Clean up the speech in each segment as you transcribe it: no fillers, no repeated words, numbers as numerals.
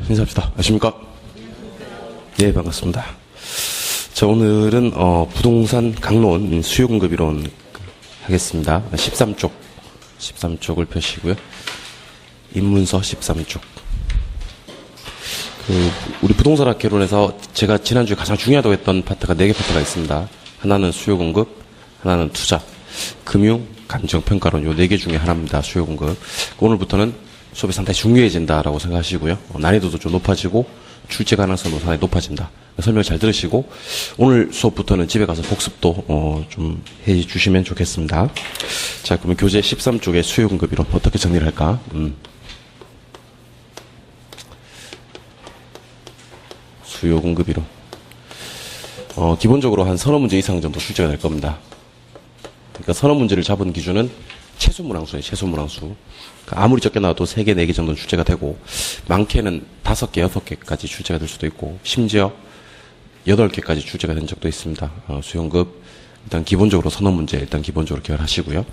인사합시다. 아십니까? 예, 반갑습니다. 자, 오늘은 부동산 강론 수요공급 이론 하겠습니다. 13쪽을 펴시고요. 입문서 13쪽. 우리 부동산 학개론에서 제가 지난주에 가장 중요하다고 했던 파트가 4개 파트가 있습니다. 하나는 수요공급, 하나는 투자, 금융, 감정평가론 요 4개 중에 하나입니다. 수요공급. 오늘부터는 수업이 상당히 중요해진다라고 생각하시고요. 난이도도 좀 높아지고 출제 가능성도 상당히 높아진다. 설명 잘 들으시고 오늘 수업부터는 집에 가서 복습도 좀 해주시면 좋겠습니다. 자, 그러면 교재 13쪽의 수요공급 이론 어떻게 정리를 할까? 수요공급 이론. 기본적으로 한 서너 문제 이상 정도 출제가 될 겁니다. 그러니까 서너 문제를 잡은 기준은 최소문항수예요. 최소문항수. 그러니까 아무리 적게 나와도 3개, 4개 정도는 출제가 되고 많게는 5개, 6개까지 출제가 될 수도 있고 심지어 8개까지 출제가 된 적도 있습니다. 수요공급 일단 기본적으로 서너 문제 일단 기본적으로 기억하시고요.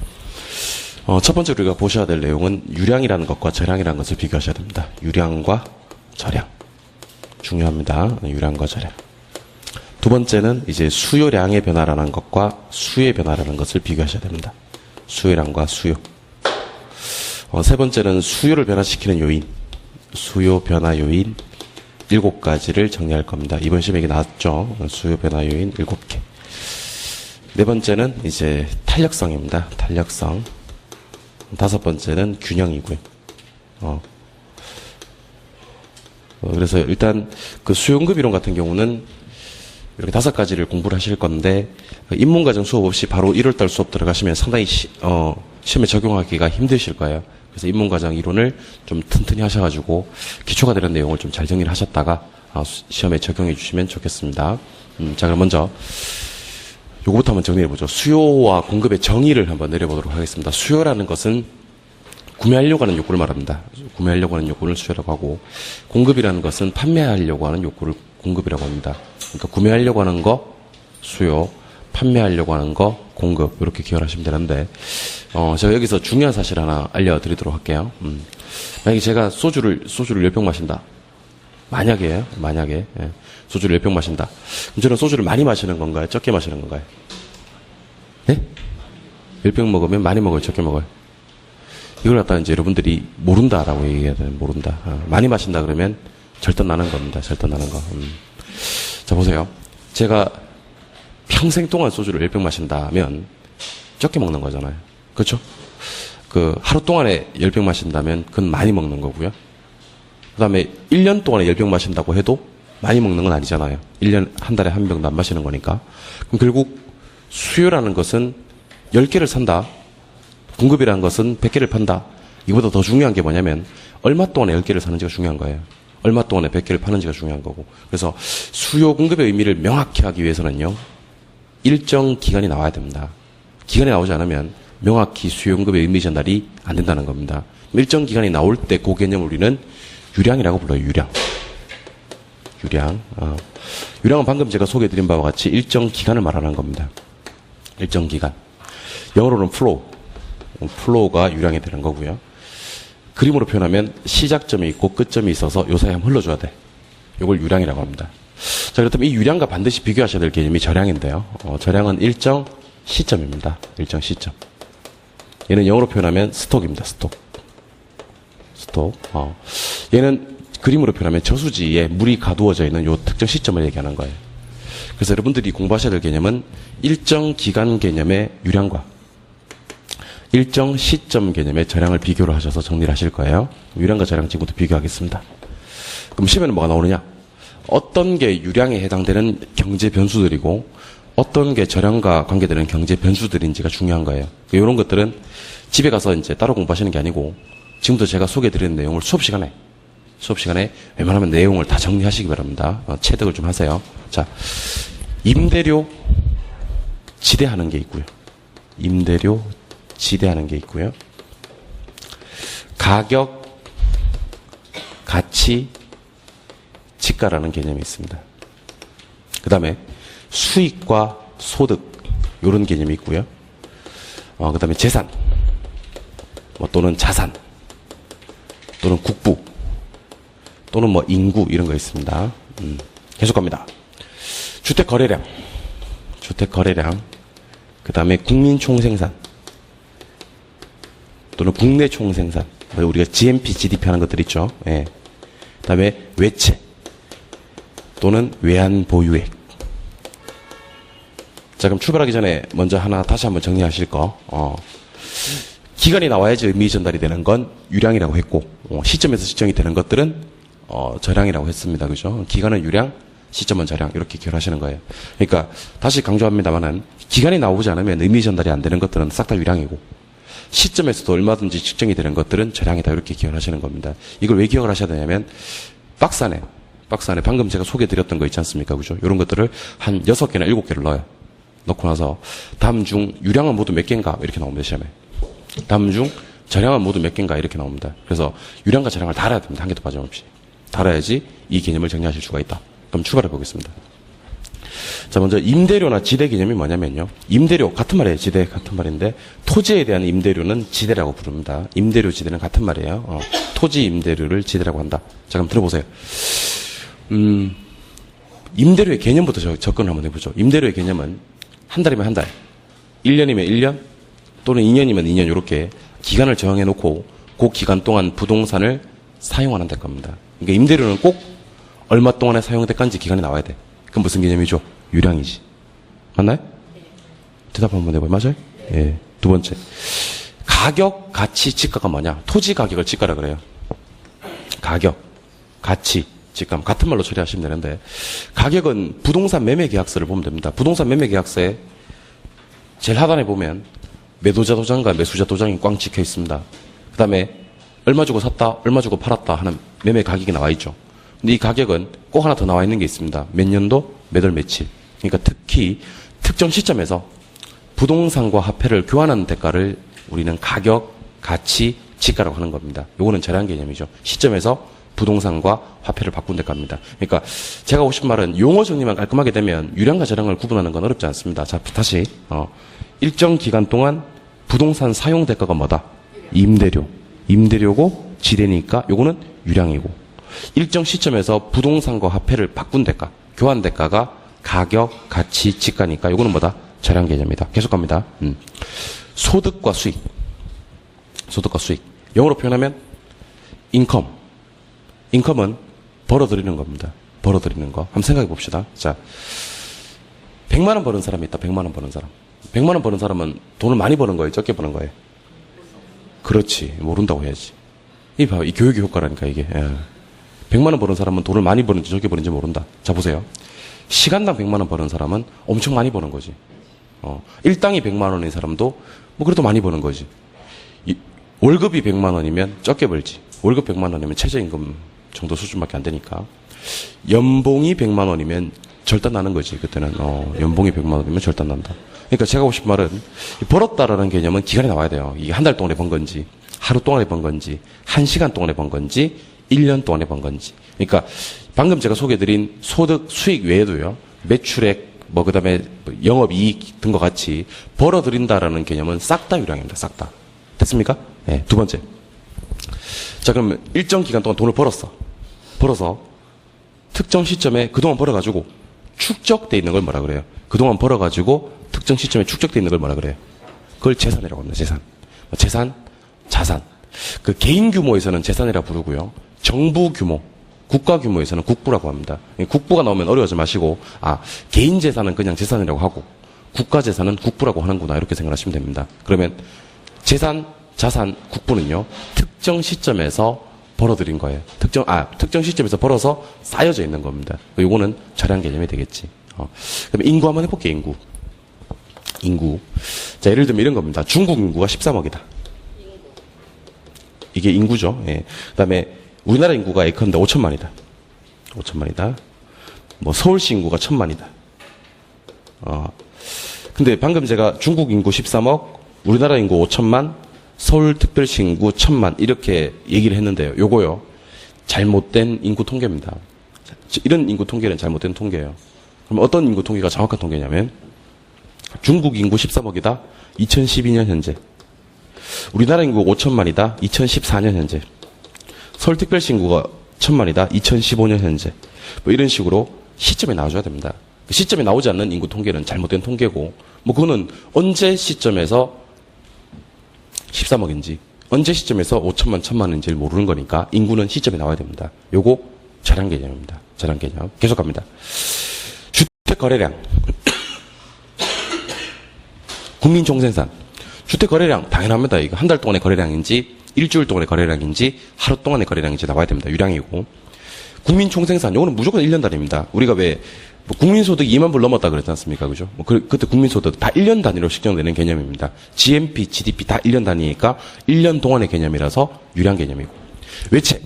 첫 번째로 우리가 보셔야 될 내용은 유량이라는 것과 저량이라는 것을 비교하셔야 됩니다. 유량과 저량. 중요합니다. 유량과 저량. 두 번째는 이제 수요량의 변화라는 것과 수의 변화라는 것을 비교하셔야 됩니다. 수요량과 수요. 세 번째는 수요를 변화시키는 요인, 수요 변화 요인 7가지를 정리할 겁니다. 이번 시험에 나왔죠. 수요 변화 요인 7개. 네 번째는 이제 탄력성입니다. 탄력성. 다섯 번째는 균형이고요. 그래서 일단 그 수요공급 이론 같은 경우는 이렇게 5가지를 공부를 하실 건데 입문과정 수업 없이 바로 1월달 수업 들어가시면 상당히 시험에 적용하기가 힘드실 거예요. 그래서 입문과정 이론을 좀 튼튼히 하셔가지고 기초가 되는 내용을 좀 잘 정리를 하셨다가 시험에 적용해 주시면 좋겠습니다. 자, 그럼 먼저 요거부터 한번 정리해보죠. 수요와 공급의 정의를 한번 내려보도록 하겠습니다. 수요라는 것은 구매하려고 하는 욕구를 말합니다. 구매하려고 하는 욕구를 수요라고 하고, 공급이라는 것은 판매하려고 하는 욕구를 공급이라고 합니다. 그러니까 구매하려고 하는 거 수요, 판매하려고 하는 거 공급, 이렇게 기억하시면 되는데 제가 여기서 중요한 사실 하나 알려드리도록 할게요. 만약에 제가 소주를 10병 마신다. 만약에 예, 소주를 10병 마신다. 그럼 저는 소주를 많이 마시는 건가요? 적게 마시는 건가요? 예? 10병 먹으면 많이 먹어요? 적게 먹어요? 이걸 갖다 이제 여러분들이 모른다라고 얘기해야 되는, 모른다. 많이 마신다 그러면 절단 나는 겁니다. 절단 나는 거. 자, 보세요. 제가 평생 동안 소주를 10병 마신다면 적게 먹는 거잖아요. 그렇죠? 하루 동안에 10병 마신다면 그건 많이 먹는 거고요. 그 다음에 1년 동안에 10병 마신다고 해도 많이 먹는 건 아니잖아요. 1년, 한 달에 한 병도 안 마시는 거니까. 그럼 결국 수요라는 것은 10개를 산다. 공급이라는 것은 100개를 판다. 이보다 더 중요한 게 뭐냐면 얼마 동안에 10개를 사는지가 중요한 거예요. 얼마 동안에 100개를 파는지가 중요한 거고. 그래서 수요 공급의 의미를 명확히 하기 위해서는요. 일정 기간이 나와야 됩니다. 기간이 나오지 않으면 명확히 수요 공급의 의미 전달이 안 된다는 겁니다. 일정 기간이 나올 때 그 개념을 우리는 유량이라고 불러요. 유량. 유량은 방금 제가 소개해드린 바와 같이 일정 기간을 말하는 겁니다. 일정 기간. 영어로는 플로우가 유량이 되는 거고요. 그림으로 표현하면 시작점이 있고 끝점이 있어서 요 사이에 한번 흘러줘야 돼. 요걸 유량이라고 합니다. 자, 그렇다면 이 유량과 반드시 비교하셔야 될 개념이 저량인데요. 저량은 일정 시점입니다. 일정 시점. 얘는 영어로 표현하면 스톡입니다. 스톡. 얘는 그림으로 표현하면 저수지에 물이 가두어져 있는 요 특정 시점을 얘기하는 거예요. 그래서 여러분들이 공부하셔야 될 개념은 일정 기간 개념의 유량과 일정 시점 개념의 저량을 비교를 하셔서 정리를 하실 거예요. 유량과 저량 지금부터 비교하겠습니다. 그럼 시험에는 뭐가 나오느냐? 어떤 게 유량에 해당되는 경제 변수들이고 어떤 게 저량과 관계되는 경제 변수들인지가 중요한 거예요. 이런 것들은 집에 가서 이제 따로 공부하시는 게 아니고 지금부터 제가 소개해드리는 내용을 수업 시간에 웬만하면 내용을 다 정리하시기 바랍니다. 체득을 좀 하세요. 자, 임대료 지대하는 게 있고요. 임대료 지대하는 게 있고요. 가격, 가치, 지가라는 개념이 있습니다. 그 다음에 수익과 소득, 이런 개념이 있고요. 그 다음에 재산, 또는 자산, 또는 국부, 또는 뭐 인구 이런 거 있습니다. 계속 갑니다. 주택 거래량, 그 다음에 국민 총생산 또는 국내 총생산, 우리가 GNP, GDP 하는 것들 있죠. 예. 그 다음에 외채 또는 외환 보유액. 자, 그럼 출발하기 전에 먼저 하나 다시 한번 정리하실 거. 기간이 나와야지 의미 전달이 되는 건 유량이라고 했고, 시점에서 측정이 되는 것들은 저량이라고 했습니다. 그죠? 기간은 유량, 시점은 저량, 이렇게 기억하시는 거예요. 그러니까 다시 강조합니다만은 기간이 나오지 않으면 의미 전달이 안 되는 것들은 싹 다 유량이고, 시점에서도 얼마든지 측정이 되는 것들은 저량이다, 이렇게 기억하시는 겁니다. 이걸 왜 기억을 하셔야 되냐면 박스 안에 방금 제가 소개해드렸던 거 있지 않습니까? 그죠? 이런 것들을 한 6개나 7개를 넣어요. 넣고 나서 다음 중 유량은 모두 몇 개인가 이렇게 나옵니다. 시험에. 다음 중 저량은 모두 몇 개인가 이렇게 나옵니다. 그래서 유량과 저량을 달아야 됩니다. 한 개도 빠짐없이. 달아야지 이 개념을 정리하실 수가 있다. 그럼 출발해 보겠습니다. 자, 먼저 임대료나 지대 개념이 뭐냐면요. 임대료 같은 말이에요. 지대 같은 말인데 토지에 대한 임대료는 지대라고 부릅니다. 임대료, 지대는 같은 말이에요. 토지 임대료를 지대라고 한다. 자, 그럼 들어보세요. 임대료의 개념부터 접근을 한번 해보죠. 임대료의 개념은 한 달이면 한 달, 1년이면 1년, 또는 2년이면 2년 이렇게 기간을 정해 놓고 그 기간 동안 부동산을 사용하는 될 겁니다. 그러니까 임대료는 꼭 얼마 동안에 사용될 건지 기간이 나와야 돼. 그럼 무슨 개념이죠? 유량이지. 맞나요? 대답 한번 해봐요. 맞아요? 예. 두 번째. 가격, 가치, 지가가 뭐냐? 토지 가격을 지가라 그래요. 가격, 가치, 지가 같은 말로 처리하시면 되는데, 가격은 부동산 매매 계약서를 보면 됩니다. 부동산 매매 계약서에 제일 하단에 보면 매도자 도장과 매수자 도장이 꽝 찍혀 있습니다. 그 다음에 얼마 주고 샀다, 얼마 주고 팔았다 하는 매매 가격이 나와 있죠. 근데 이 가격은 꼭 하나 더 나와 있는 게 있습니다. 몇 년도, 몇 월, 며칠. 그러니까 특히 특정 시점에서 부동산과 화폐를 교환하는 대가를 우리는 가격, 가치, 지가라고 하는 겁니다. 요거는 저량 개념이죠. 시점에서 부동산과 화폐를 바꾼 대가입니다. 그러니까 제가 하고 싶은 말은 용어 정리만 깔끔하게 되면 유량과 저량을 구분하는 건 어렵지 않습니다. 자, 다시 일정 기간 동안 부동산 사용 대가가 뭐다? 임대료. 임대료고 지대니까 요거는 유량이고, 일정 시점에서 부동산과 화폐를 바꾼 대가, 교환 대가가 가격, 가치, 지가니까 요거는 뭐다? 저량 개념이다. 계속 갑니다. 소득과 수익. 소득과 수익. 영어로 표현하면 인컴. 인컴은 벌어들이는 겁니다. 벌어들이는 거. 한번 생각해 봅시다. 자, 100만 원 버는 사람이 있다. 100만 원 버는 사람. 100만 원 버는 사람은 돈을 많이 버는 거예요? 적게 버는 거예요? 그렇지. 모른다고 해야지. 이 봐요. 이 교육의 효과라니까 이게. 예. 100만 원 버는 사람은 돈을 많이 버는지 적게 버는지 모른다. 자, 보세요. 시간당 100만 원 버는 사람은 엄청 많이 버는 거지. 일당이 100만 원인 사람도 뭐 그래도 많이 버는 거지. 월급이 100만 원이면 적게 벌지. 월급 100만 원이면 최저임금 정도 수준밖에 안 되니까. 연봉이 100만 원이면 절단 나는 거지. 그때는 연봉이 100만 원이면 절단 난다. 그러니까 제가 하고 싶은 말은 벌었다라는 개념은 기간이 나와야 돼요. 이게 한 달 동안에 번 건지, 하루 동안에 번 건지, 1시간 동안에 번 건지, 1년 동안에 번 건지. 그러니까 방금 제가 소개해드린 소득, 수익 외에도요, 매출액, 그 다음에 영업이익 등과 같이 벌어들인다라는 개념은 싹 다 유량입니다. 싹 다. 됐습니까? 네, 두 번째. 자, 그러면 일정 기간 동안 돈을 벌어서 특정 시점에 그동안 벌어가지고 축적돼 있는 걸 뭐라 그래요? 그동안 벌어가지고 특정 시점에 축적돼 있는 걸 뭐라 그래요? 그걸 재산이라고 합니다. 재산. 재산, 자산. 그 개인 규모에서는 재산이라고 부르고요. 정부 규모, 국가 규모에서는 국부라고 합니다. 국부가 나오면 어려워하지 마시고, 개인 재산은 그냥 재산이라고 하고, 국가 재산은 국부라고 하는구나. 이렇게 생각하시면 됩니다. 그러면 재산, 자산, 국부는요, 특정 시점에서 벌어들인 거예요. 특정 시점에서 벌어서 쌓여져 있는 겁니다. 요거는 저량 개념이 되겠지. 그럼 인구 한번 해볼게요, 인구. 자, 예를 들면 이런 겁니다. 중국 인구가 13억이다. 이게 인구죠. 예. 그 다음에 우리나라 인구가 예컨대 5천만이다. 5천만이다. 뭐 서울시 인구가 1,000만이다. 근데 방금 제가 중국 인구 13억, 우리나라 인구 5천만, 서울특별시 인구 1,000만 이렇게 얘기를 했는데요. 요거요. 잘못된 인구 통계입니다. 이런 인구 통계는 잘못된 통계예요. 그럼 어떤 인구 통계가 정확한 통계냐면 중국 인구 13억이다. 2012년 현재. 우리나라 인구 5천만이다. 2014년 현재. 서울특별시 인구가 1000만이다. 2015년 현재. 뭐 이런 식으로 시점이 나와줘야 됩니다. 그 시점이 나오지 않는 인구 통계는 잘못된 통계고, 뭐 그거는 언제 시점에서 13억인지, 언제 시점에서 5천만, 1000만인지를 모르는 거니까 인구는 시점에 나와야 됩니다. 요거 자량 개념입니다. 자량 개념. 계속 갑니다. 주택 거래량. 국민 총생산. 주택 거래량 당연합니다. 이거 한 달 동안의 거래량인지 일주일 동안의 거래량인지 하루 동안의 거래량인지 나와야 됩니다. 유량이고. 국민 총생산. 요거는 무조건 1년 단위입니다. 우리가 왜 뭐 국민소득 2만 불 넘었다 그랬지 않습니까? 그죠? 뭐 그때 국민소득 다 1년 단위로 측정되는 개념입니다. GNP, GDP 다 1년 단위니까 1년 동안의 개념이라서 유량 개념이고. 외채.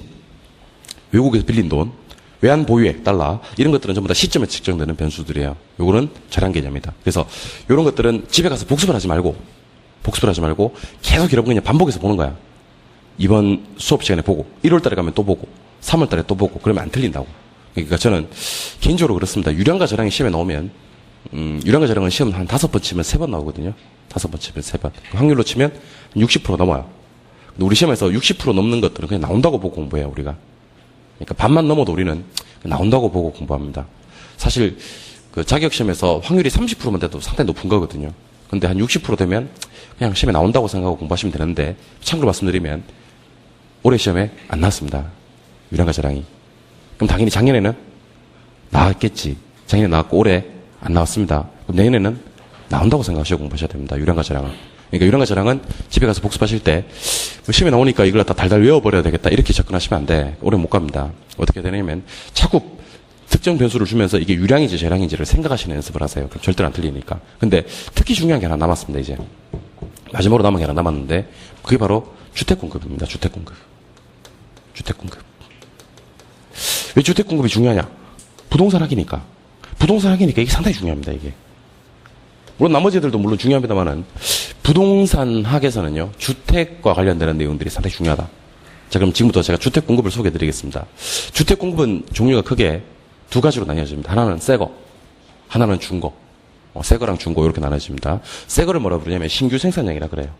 외국에서 빌린 돈. 외환 보유액, 달러. 이런 것들은 전부 다 시점에 측정되는 변수들이에요. 요거는 자량 개념이다. 그래서 이런 것들은 집에 가서 복습을 하지 말고 계속 여러분 그냥 반복해서 보는 거야. 이번 수업 시간에 보고 1월 달에 가면 또 보고 3월 달에 또 보고 그러면 안 틀린다고. 그러니까 저는 개인적으로 그렇습니다. 유량과 저량이 시험에 나오면 유량과 저량은 시험 한 5번 치면 3번 나오거든요. 5번 치면 3번. 확률로 치면 60% 넘어요. 근데 우리 시험에서 60% 넘는 것들은 그냥 나온다고 보고 공부해요, 우리가. 그러니까 반만 넘어도 우리는 나온다고 보고 공부합니다. 사실 그 자격시험에서 확률이 30%만 돼도 상당히 높은 거거든요. 근데 한 60% 되면 그냥 시험에 나온다고 생각하고 공부하시면 되는데, 참고로 말씀드리면 올해 시험에 안 나왔습니다. 유량과 저량이. 그럼 당연히 작년에는 나왔겠지. 작년에 나왔고 올해 안 나왔습니다. 그럼 내년에는 나온다고 생각하시고 공부하셔야 됩니다. 유량과 저량은. 그러니까 유량과 저량은 집에 가서 복습하실 때 시험에 나오니까 이걸 다 달달 외워버려야 되겠다 이렇게 접근하시면 안 돼. 오래 못 갑니다. 어떻게 되냐면 자꾸 특정 변수를 주면서 이게 유량인지 저량인지를 생각하시는 연습을 하세요. 그럼 절대로 안 틀리니까. 근데 특히 중요한 게 하나 남았습니다. 이제 마지막으로 남은 게 하나 남았는데 그게 바로 주택공급입니다. 주택공급. 왜 주택공급이 중요하냐? 부동산 학이니까. 부동산 학이니까 이게 상당히 중요합니다. 이게. 물론 나머지 애들도 물론 중요합니다만은 부동산 학에서는요, 주택과 관련되는 내용들이 상당히 중요하다. 자, 그럼 지금부터 제가 주택 공급을 소개해 드리겠습니다. 주택 공급은 종류가 크게 두 가지로 나뉘어집니다. 하나는 새거, 하나는 중고. 새거랑 중고 이렇게 나눠집니다. 새거를 뭐라 부르냐면 신규 생산량이라 그래요.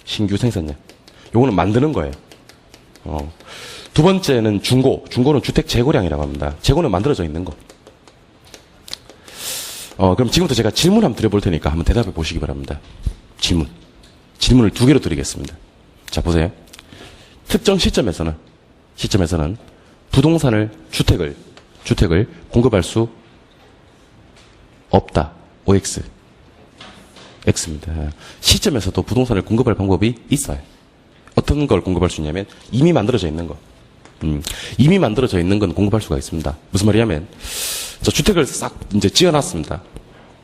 신규 생산량. 요거는 만드는 거예요. 두 번째는 중고. 중고는 주택 재고량이라고 합니다. 재고는 만들어져 있는 거. 그럼 지금부터 제가 질문 한번 드려볼 테니까 한번 대답해 보시기 바랍니다. 질문을 두 개로 드리겠습니다. 자, 보세요. 특정 시점에서는 부동산을, 주택을 공급할 수 없다. OX. X입니다. 시점에서도 부동산을 공급할 방법이 있어요. 어떤 걸 공급할 수 있냐면 이미 만들어져 있는 거. 이미 만들어져 있는 건 공급할 수가 있습니다. 무슨 말이냐면 저 주택을 싹 이제 지어놨습니다.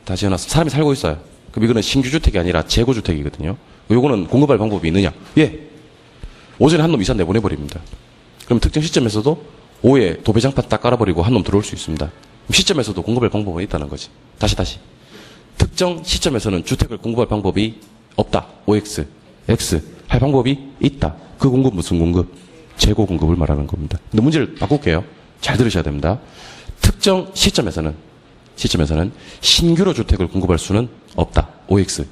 다 지어놨습니다. 사람이 살고 있어요. 그럼 이거는 신규 주택이 아니라 재고 주택이거든요. 요거는 공급할 방법이 있느냐? 예. 오전에 한 놈 이사 내보내버립니다. 그럼 특정 시점에서도 오후에 도배장판 딱 깔아버리고 한 놈 들어올 수 있습니다. 그럼 시점에서도 공급할 방법은 있다는 거지. 다시. 특정 시점에서는 주택을 공급할 방법이 없다. OX. X. 할 방법이 있다. 그 공급 무슨 공급? 재고 공급을 말하는 겁니다. 근데 문제를 바꿀게요. 잘 들으셔야 됩니다. 특정 시점에서는 신규로 주택을 공급할 수는 없다. OX.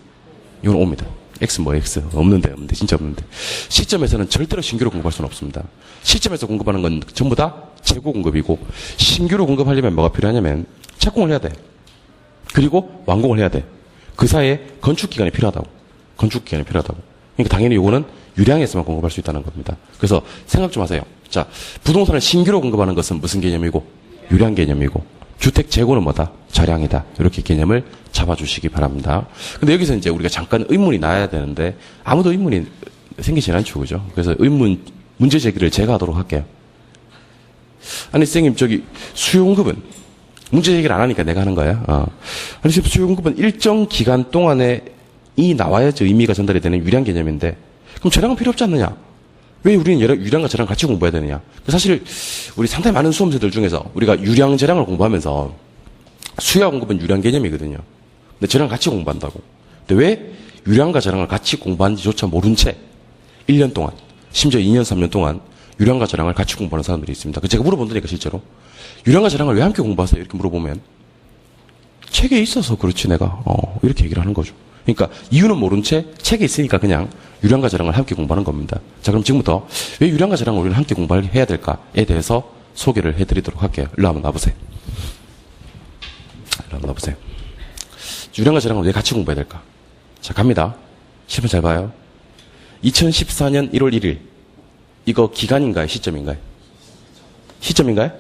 이건 옵니다. X 뭐 X. 없는데. 진짜 없는데. 시점에서는 절대로 신규로 공급할 수는 없습니다. 시점에서 공급하는 건 전부 다 재고 공급이고, 신규로 공급하려면 뭐가 필요하냐면 착공을 해야 돼. 그리고 완공을 해야 돼. 그 사이에 건축기간이 필요하다고. 그러니까 당연히 요거는 유량에서만 공급할 수 있다는 겁니다. 그래서 생각 좀 하세요. 자, 부동산을 신규로 공급하는 것은 무슨 개념이고? 유량 개념이고, 주택 재고는 뭐다? 저량이다. 이렇게 개념을 잡아주시기 바랍니다. 근데 여기서 이제 우리가 잠깐 의문이 나야 되는데 아무도 의문이 생기진 않죠, 그죠? 그래서 문제 제기를 제가 하도록 할게요. 아니, 선생님, 저기 수요공급은 문제 제기를 안 하니까 내가 하는 거야. 아니, 지금 수요공급은 일정 기간 동안에 이 나와야지 의미가 전달이 되는 유량 개념인데, 그럼 저량은 필요 없지 않느냐? 왜 우리는 유량과 저량 같이 공부해야 되느냐? 사실 우리 상당히 많은 수험생들 중에서 우리가 유량, 저량을 공부하면서 수요와 공급은 유량 개념이거든요. 근데 저량 같이 공부한다고. 근데 왜 유량과 저량을 같이 공부하는지조차 모른 채 1년 동안, 심지어 2년, 3년 동안 유량과 저량을 같이 공부하는 사람들이 있습니다. 제가 물어본다니까 실제로. 유량과 저량을 왜 함께 공부하세요? 이렇게 물어보면 책에 있어서 그렇지 내가. 이렇게 얘기를 하는 거죠. 그러니까 이유는 모른 채 책에 있으니까 그냥 유량과 저량을 함께 공부하는 겁니다. 자, 그럼 지금부터 왜 유량과 저량을 우리는 함께 공부해야 될까에 대해서 소개를 해드리도록 할게요. 일로 한번 나보세요. 일로 한번 나보세요. 유량과 저량을 왜 같이 공부해야 될까? 자, 갑니다. 실편 잘 봐요. 2014년 1월 1일. 이거 기간인가요? 시점인가요? 시점인가요?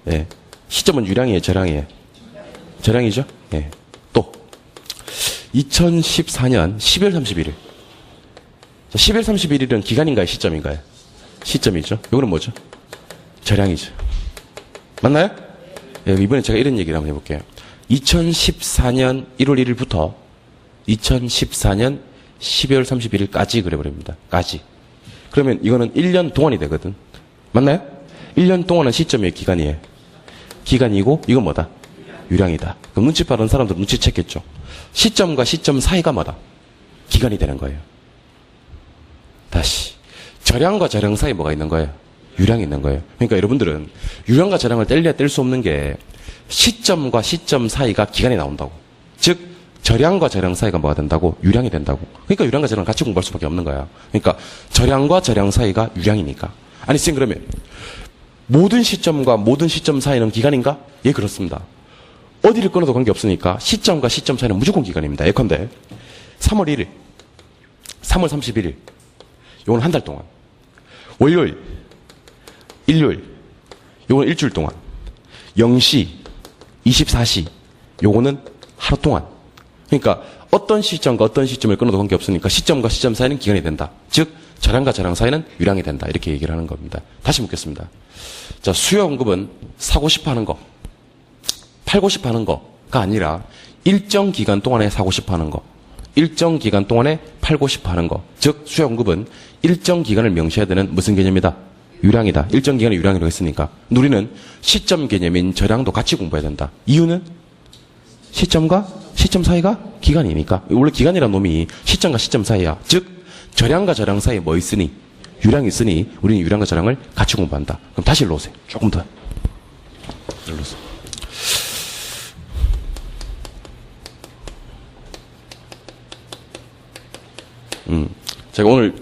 예. 네. 시점은 유량이에요? 저량이에요? 저량이죠? 예. 네. 또. 2014년 12월 31일. 자, 12월 31일은 기간인가요? 시점인가요? 시점이죠. 이거는 뭐죠? 저량이죠. 맞나요? 예, 이번에 제가 이런 얘기를 한번 해볼게요. 2014년 1월 1일부터 2014년 12월 31일까지 그래버립니다. 까지. 그러면 이거는 1년 동안이 되거든. 맞나요? 1년 동안은 시점이에요? 기간이에요? 기간이고 이건 뭐다? 유량이다. 그럼 눈치 빠른 사람들 눈치챘겠죠. 시점과 시점 사이가 뭐다? 기간이 되는 거예요. 다시. 저량과 저량 사이 뭐가 있는 거예요? 유량이 있는 거예요. 그러니까 여러분들은 유량과 저량을 뗄래야 뗄 수 없는 게 시점과 시점 사이가 기간이 나온다고. 즉 저량과 저량 사이가 뭐가 된다고? 유량이 된다고. 그러니까 유량과 저량 같이 공부할 수밖에 없는 거야. 그러니까 저량과 저량 사이가 유량이니까. 아니 쌤 그러면 모든 시점과 모든 시점 사이는 기간인가? 예, 그렇습니다. 어디를 끊어도 관계없으니까 시점과 시점 사이는 무조건 기간입니다. 예컨대 3월 1일, 3월 31일 요건 한 달 동안, 월요일, 일요일 요건 일주일 동안, 0시, 24시 요거는 하루 동안. 그러니까 어떤 시점과 어떤 시점을 끊어도 관계없으니까 시점과 시점 사이는 기간이 된다. 즉 저량과 저량 사이는 유량이 된다. 이렇게 얘기를 하는 겁니다. 다시 묻겠습니다. 자, 수요 공급은 사고 싶어 하는 거, 팔고 싶어 하는 거가 아니라 일정 기간 동안에 사고 싶어 하는 거, 일정 기간 동안에 팔고 싶어 하는 거. 즉 수요 공급은 일정 기간을 명시해야 되는 무슨 개념이다? 유량이다. 일정 기간에 유량이라고 했으니까 우리는 시점 개념인 저량도 같이 공부해야 된다. 이유는 시점과 시점 사이가 기간이니까. 원래 기간이라는 놈이 시점과 시점 사이야. 즉 저량과 저량 사이에 뭐 있으니? 유량이 있으니 우리는 유량과 저량을 같이 공부한다. 그럼 다시 일로 오세요. 조금 더. 일로 오세요. 제가 오늘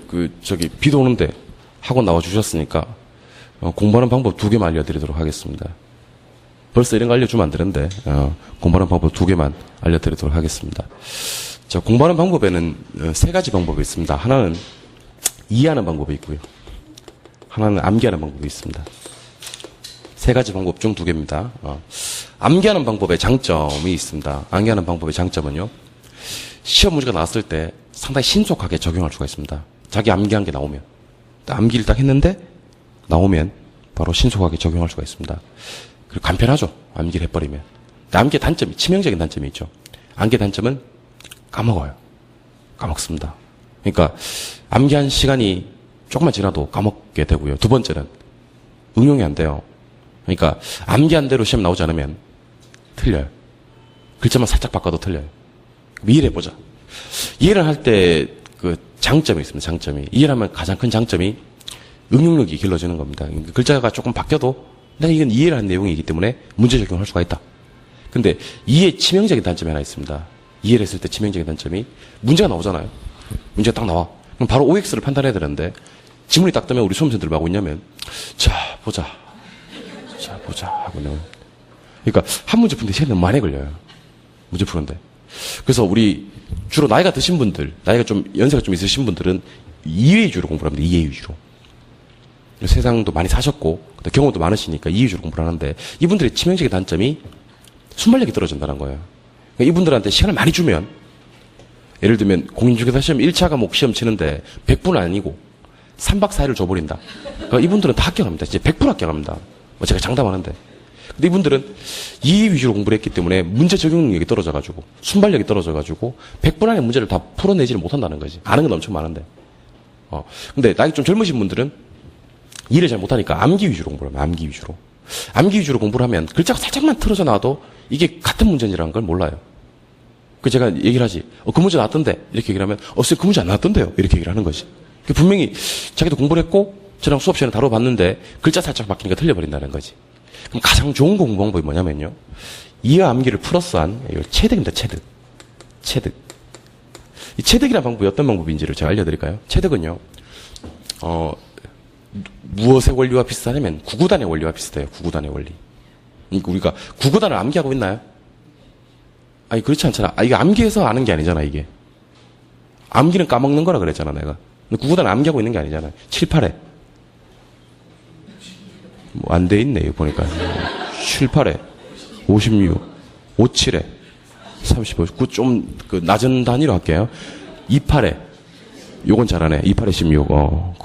비도 오는데 학원 나와 주셨으니까 공부하는 방법 2개만 알려드리도록 하겠습니다. 벌써 이런 거 알려주면 안 되는데 공부하는 방법 2개만 알려드리도록 하겠습니다. 자, 공부하는 방법에는 3가지 방법이 있습니다. 하나는 이해하는 방법이 있고요. 하나는 암기하는 방법이 있습니다. 3가지 방법 중 2개입니다. 암기하는 방법의 장점이 있습니다. 암기하는 방법의 장점은요, 시험 문제가 나왔을 때 상당히 신속하게 적용할 수가 있습니다. 자기 암기한 게 나오면, 암기를 딱 했는데 나오면 바로 신속하게 적용할 수가 있습니다. 그리고 간편하죠. 암기를 해버리면. 암기의 단점이, 치명적인 단점이 있죠. 암기의 단점은 까먹어요. 까먹습니다. 그러니까 암기한 시간이 조금만 지나도 까먹게 되고요. 2번째는 응용이 안 돼요. 그러니까 암기한 대로 시험 나오지 않으면 틀려요. 글자만 살짝 바꿔도 틀려요. 이해를 해보자. 이해를 할 때 그 장점이 있습니다. 장점이. 이해를 하면 가장 큰 장점이 응용력이 길러지는 겁니다. 글자가 조금 바뀌어도 내가 이건 이해를 한 내용이기 때문에 문제 적용할 수가 있다. 근데 이해 치명적인 단점이 하나 있습니다. 이해를 했을 때 치명적인 단점이 문제가 나오잖아요. 문제가 딱 나와. 그럼 바로 OX를 판단해야 되는데 지문이 딱 뜨면 우리 수험생들 뭐 하고 있냐면 자 보자 하고 있는. 그러니까 한 문제 푸는데 시간이 너무 많이 걸려요. 문제 푸는데. 그래서 우리 주로 나이가 드신 분들, 나이가 좀 연세가 좀 있으신 분들은 이해 위주로 공부를 합니다. 이해 위주로. 세상도 많이 사셨고 경험도 많으시니까 이해 위주로 공부를 하는데 이분들의 치명적인 단점이 순발력이 떨어진다는 거예요. 그러니까 이분들한테 시간을 많이 주면, 예를 들면 공인중개사 시험 1차 과목 시험 치는데 100분 아니고 3박 4일을 줘버린다. 그러니까 이분들은 다 합격합니다. 진짜 100% 합격합니다. 제가 장담하는데. 근데 이분들은 이해 위주로 공부를 했기 때문에 문제 적용 능력이 떨어져가지고, 순발력이 떨어져가지고 100분 안에 문제를 다 풀어내지를 못한다는 거지. 아는 건 엄청 많은데. 근데 나이 좀 젊으신 분들은 이해를 잘 못하니까 암기 위주로 공부를 합니다. 암기 위주로. 암기 위주로 공부를 하면 글자가 살짝만 틀어져 나와도 이게 같은 문제라는 걸 몰라요. 그 제가 얘기를 하지. 그 문제 나왔던데. 이렇게 얘기를 하면 쌤 그 문제 안 나왔던데요. 이렇게 얘기를 하는 거지. 분명히 자기도 공부를 했고 저랑 수업 시간에 다뤄봤는데 글자 살짝 바뀌니까 틀려버린다는 거지. 그럼 가장 좋은 공부 방법이 뭐냐면요, 이해 암기를 플러스한 체득입니다. 체득. 이 체득이라는 방법이 어떤 방법인지를 제가 알려드릴까요? 체득은요, 무엇의 원리와 비슷하냐면 구구단의 원리와 비슷해요. 구구단의 원리. 그러니까 우리가 구구단을 암기하고 있나요? 아니, 그렇지 않잖아. 이게 암기해서 아는 게 아니잖아, 이게. 암기는 까먹는 거라 그랬잖아, 내가. 근데 구구단을 암기하고 있는 게 아니잖아요. 7, 8회. 뭐, 안 돼 있네, 이거 보니까. 7, 8회. 56. 5, 7회. 35. 좀, 낮은 단위로 할게요. 2, 8회. 요건 잘하네. 2, 8회, 16.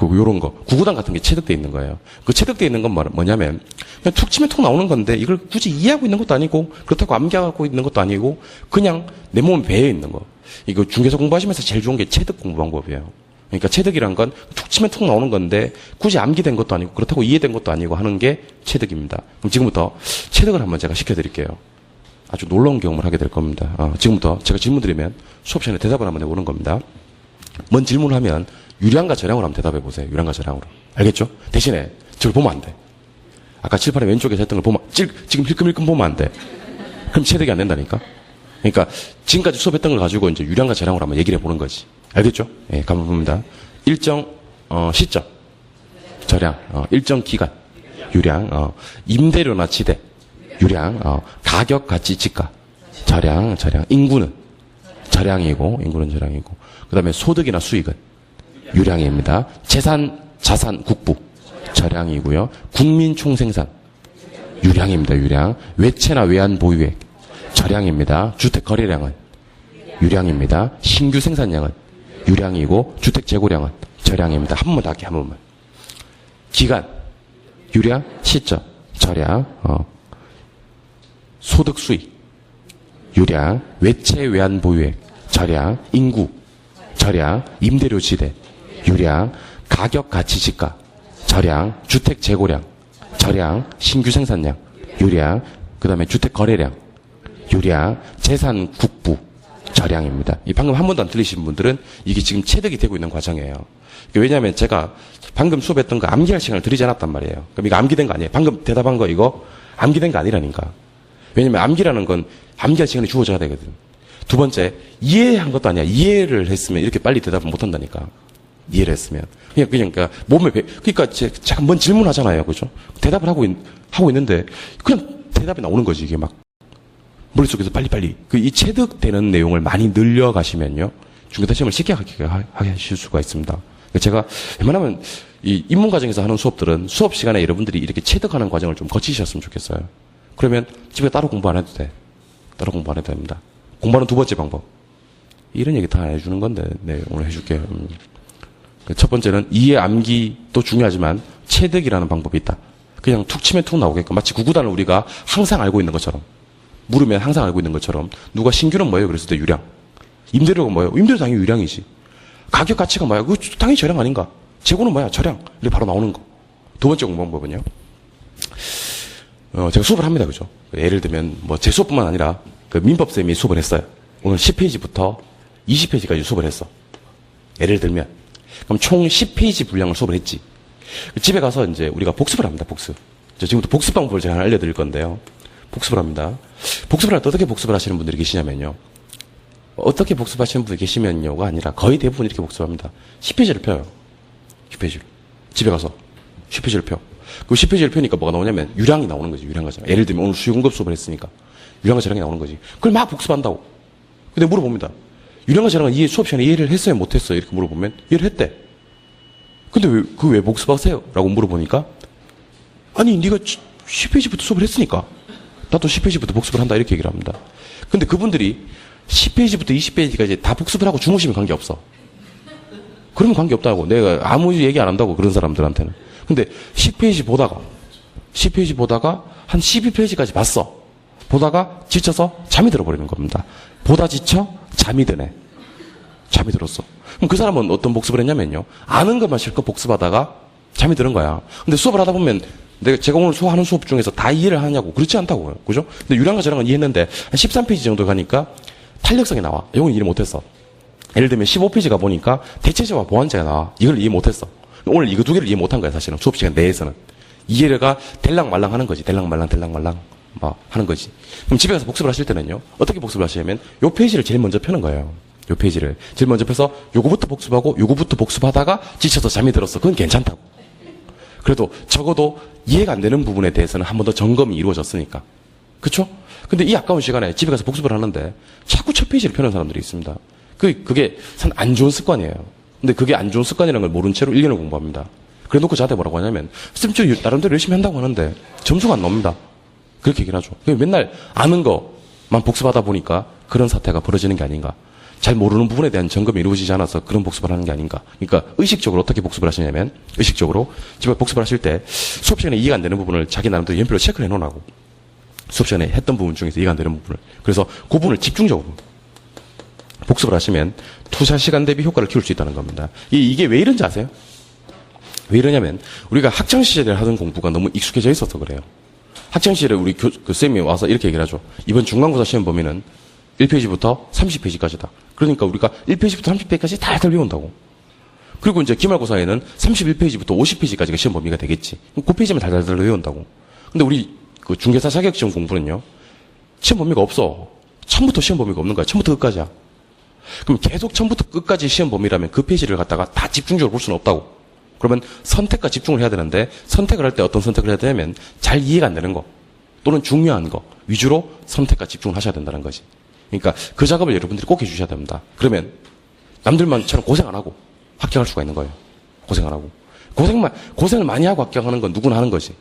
요런 거. 구구단 같은 게 체득돼 있는 거예요. 그 체득돼 있는 건 뭐냐면, 그냥 툭 치면 툭 나오는 건데, 이걸 굳이 이해하고 있는 것도 아니고, 그렇다고 암기하고 있는 것도 아니고, 그냥 내 몸에 배어 있는 거. 이거 중개사 공부하시면서 제일 좋은 게 체득 공부 방법이에요. 그러니까 체득이란 건 툭 치면 툭 나오는 건데 굳이 암기된 것도 아니고 그렇다고 이해된 것도 아니고 하는 게 체득입니다. 그럼 지금부터 체득을 한번 제가 시켜드릴게요. 아주 놀라운 경험을 하게 될 겁니다. 지금부터 제가 질문 드리면 수업 시간에 대답을 한번 해보는 겁니다. 뭔 질문을 하면 유량과 저량으로 한번 대답해 보세요. 유량과 저량으로. 알겠죠? 대신에 저를 보면 안 돼. 아까 칠판에 왼쪽에 했던 걸 보면 지금 힐끔힐끔 보면 안 돼. 그럼 체득이 안 된다니까. 그러니까 지금까지 수업했던 걸 가지고 이제 유량과 저량으로 한번 얘기를 해보는 거지. 알겠죠? 예, 가만 봅니다. 일정 시점 저량, 일정 기간 유량, 임대료나 지대 유량, 가격, 가치, 지가 저량, 인구는 저량이고 그다음에 소득이나 수익은 유량입니다. 재산, 자산, 국부 저량이고요. 국민 총생산 유량입니다. 유량. 외채나 외환 보유액 저량입니다. 주택 거래량은 유량입니다. 신규 생산량은 유량이고 주택 재고량은 저량입니다. 한 번만 더 할게요. 한 번만. 기간 유량, 시점 저량, 소득 수익 유량, 외채 외환 보유액 저량, 인구 저량, 임대료 지대 유량, 가격 가치 지가 저량, 주택 재고량 저량, 신규 생산량 유량, 그 다음에 주택 거래량 유량, 재산 국부 저량입니다. 이 방금 한 번도 안 틀리신 분들은 이게 지금 체득이 되고 있는 과정이에요. 왜냐하면 제가 방금 수업했던 거 암기할 시간을 드리지 않았단 말이에요. 그럼 이거 암기된 거 아니에요. 방금 대답한 거 이거 암기된 거 아니라니까. 왜냐면 암기라는 건 암기할 시간이 주어져야 되거든. 두 번째, 이해한 것도 아니야. 이해를 했으면 이렇게 빨리 대답을 못 한다니까. 이해를 했으면. 그러니까 몸에 그러니까 제가 뭔 질문하잖아요. 그죠? 대답을 하고 있는데 그냥 대답이 나오는 거지. 이게 막 머릿속에서 빨리빨리. 이 체득되는 내용을 많이 늘려가시면요. 중개사 시험을 쉽게 하실 수가 있습니다. 제가 웬만하면 이 입문과정에서 하는 수업들은 수업 시간에 여러분들이 이렇게 체득하는 과정을 좀 거치셨으면 좋겠어요. 그러면 집에 따로 공부 안 해도 돼. 따로 공부 안 해도 됩니다. 공부하는 두 번째 방법. 이런 얘기 다 해주는 건데, 네, 오늘 해줄게요. 첫 번째는 이해 암기도 중요하지만 체득이라는 방법이 있다. 그냥 툭 치면 툭 나오게끔 마치 구구단을 우리가 항상 알고 있는 것처럼. 물으면 항상 알고 있는 것처럼 누가 신규는 뭐예요? 그랬을 때 유량. 임대료가 뭐예요? 임대료 당연히 유량이지. 가격 가치가 뭐야? 그거 당연히 저량 아닌가? 재고는 뭐야? 저량. 이렇게 바로 나오는 거. 두 번째 공부 방법은요. 제가 수업을 합니다. 그죠? 예를 들면 뭐 제 수업뿐만 아니라 그 민법쌤이 수업을 했어요. 오늘 10페이지부터 20페이지까지 수업을 했어. 예를 들면 그럼 총 10페이지 분량을 수업을 했지. 집에 가서 이제 우리가 복습을 합니다. 복습. 지금부터 복습 방법을 제가 알려드릴 건데요. 복습을 합니다. 복습을 할 때 어떻게 복습을 하시는 분들이 계시냐면요. 어떻게 복습하시는 분이 계시면요가 아니라 거의 대부분 이렇게 복습합니다. 10페이지를 펴요. 10페이지를. 집에 가서 10페이지를 펴. 그 10페이지를 펴니까 뭐가 나오냐면 유량이 나오는 거지. 유량과 저량. 예를 들면 오늘 수요공급 수업을 했으니까 유량과 저량이 나오는 거지. 그걸 막 복습한다고. 근데 물어봅니다. 유량과 저량은 수업 시간에 이해를 했어요? 못했어요? 이렇게 물어보면 이해를 했대. 근데 왜 복습하세요? 라고 물어보니까 아니 네가 10페이지부터 수업을 했으니까 나도 10페이지부터 복습을 한다 이렇게 얘기를 합니다. 근데 그분들이 10페이지부터 20페이지까지 다 복습을 하고 주무시면 관계없어. 그러면 관계없다고. 내가 아무 얘기 안 한다고 그런 사람들한테는. 근데 10페이지 보다가 한 12페이지까지 봤어. 보다가 지쳐서 잠이 들어버리는 겁니다. 보다 지쳐 잠이 드네. 잠이 들었어. 그럼 그 사람은 어떤 복습을 했냐면요. 아는 것만 실컷 복습하다가 잠이 드는 거야. 근데 수업을 하다 보면 제가 오늘 하는 수업 중에서 다 이해를 하냐고. 그렇지 않다고요. 그죠? 근데 유량과 저량은 이해했는데 한 13페이지 정도 가니까 탄력성이 나와. 이건 이해 못했어. 예를 들면 15페이지 가보니까 대체제와 보완제가 나와. 이걸 이해 못했어. 오늘 이거 두 개를 이해 못한 거야. 사실은 수업 시간 내에서는. 이해가 될랑말랑 하는 거지. 될랑말랑 막 하는 거지. 그럼 집에 가서 복습을 하실 때는요. 어떻게 복습을 하시냐면 요 페이지를 제일 먼저 펴는 거예요. 요 페이지를. 제일 먼저 펴서 요거부터 복습하고 요거부터 복습하다가 지쳐서 잠이 들었어. 그건 괜찮다고. 그래도 적어도 이해가 안 되는 부분에 대해서는 한 번 더 점검이 이루어졌으니까. 그쵸? 근데 이 아까운 시간에 집에 가서 복습을 하는데 자꾸 첫 페이지를 펴는 사람들이 있습니다. 그게 참 안 좋은 습관이에요. 근데 그게 안 좋은 습관이라는 걸 모른 채로 1년을 공부합니다. 그래 놓고 저한테 뭐라고 하냐면, 쌤, 나름대로 열심히 한다고 하는데 점수가 안 나옵니다. 그렇게 얘기를 하죠. 맨날 아는 것만 복습하다 보니까 그런 사태가 벌어지는 게 아닌가. 잘 모르는 부분에 대한 점검이 이루어지지 않아서 그런 복습을 하는 게 아닌가. 그러니까 의식적으로 어떻게 복습을 하시냐면, 의식적으로 집에 복습을 하실 때 수업 시간에 이해가 안 되는 부분을 자기 나름대로 연필로 체크를 해놓으라고. 수업 시간에 했던 부분 중에서 이해가 안 되는 부분을. 그래서 그 부분을 집중적으로 복습을 하시면 투자 시간 대비 효과를 키울 수 있다는 겁니다. 이게 왜 이런지 아세요? 왜 이러냐면 우리가 학창시절에 하던 공부가 너무 익숙해져 있어서 그래요. 학창시절에 우리 쌤이 와서 이렇게 얘기를 하죠. 이번 중간고사 시험 범위는 1페이지부터 30페이지까지다. 그러니까 우리가 1페이지부터 30페이지까지 다 외운다고. 그리고 이제 기말고사에는 31페이지부터 50페이지까지가 시험 범위가 되겠지. 그 페이지만 달달달 외운다고. 근데 우리 그 중개사 자격시험 공부는요, 시험 범위가 없어. 처음부터 시험 범위가 없는 거야. 처음부터 끝까지야. 그럼 계속 처음부터 끝까지 시험 범위라면 그 페이지를 갖다가 다 집중적으로 볼 수는 없다고. 그러면 선택과 집중을 해야 되는데, 선택을 할 때 어떤 선택을 해야 되냐면 잘 이해가 안 되는 거 또는 중요한 거 위주로 선택과 집중을 하셔야 된다는 거지. 그러니까 그 작업을 여러분들이 꼭 해주셔야 됩니다. 그러면 남들만처럼 고생 안 하고 합격할 수가 있는 거예요. 고생 안 하고. 고생을 많이 하고 합격하는 건 누구나 하는 거지.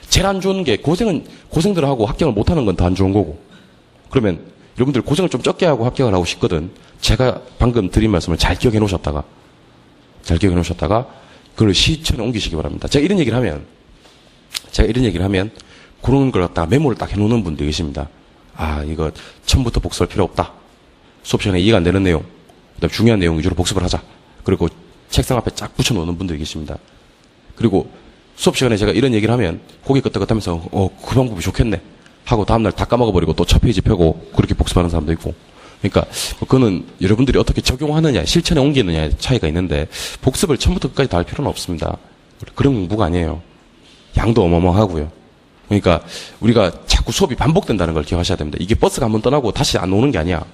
제일 안 좋은 게 고생들을 하고 합격을 못 하는 건 더 안 좋은 거고. 그러면 여러분들 고생을 좀 적게 하고 합격을 하고 싶거든. 제가 방금 드린 말씀을 잘 기억해 놓으셨다가 그걸 실천에 옮기시기 바랍니다. 제가 이런 얘기를 하면 그런 걸 갖다가 메모를 딱 해놓는 분들이 계십니다. 아, 이거 처음부터 복습할 필요 없다. 수업 시간에 이해가 안 되는 내용, 그다음 중요한 내용 위주로 복습을 하자. 그리고 책상 앞에 쫙 붙여놓는 분들이 계십니다. 그리고 수업 시간에 제가 이런 얘기를 하면 고개 끄덕끄덕하면서 그 방법이 좋겠네 하고 다음날 다 까먹어버리고 또 첫 페이지 펴고 그렇게 복습하는 사람도 있고. 그러니까 그거는 여러분들이 어떻게 적용하느냐, 실천에 옮기느냐의 차이가 있는데 복습을 처음부터 끝까지 다 할 필요는 없습니다. 그런 공부가 아니에요. 양도 어마어마하고요. 그러니까 우리가 자꾸 수업이 반복된다는 걸 기억하셔야 됩니다. 이게 버스가 한번 떠나고 다시 안 오는 게 아니야.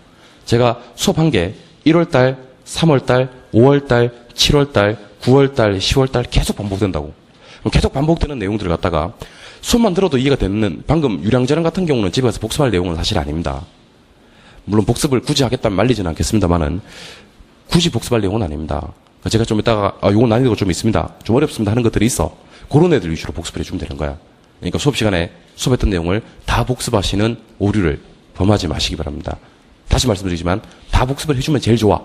제가 수업한 게 1월달, 3월달, 5월달, 7월달, 9월달, 10월달 계속 반복된다고. 계속 반복되는 내용들을 갖다가 수업만 들어도 이해가 되는, 방금 유량재능 같은 경우는 집에 가서 복습할 내용은 사실 아닙니다. 물론 복습을 굳이 하겠다면 말리지는 않겠습니다만은 굳이 복습할 내용은 아닙니다. 제가 좀 이따가 요건 난이도가 좀 있습니다, 좀 어렵습니다 하는 것들이 있어. 그런 애들 위주로 복습을 해주면 되는 거야. 그러니까 수업 시간에 수업했던 내용을 다 복습하시는 오류를 범하지 마시기 바랍니다. 다시 말씀드리지만 다 복습을 해주면 제일 좋아.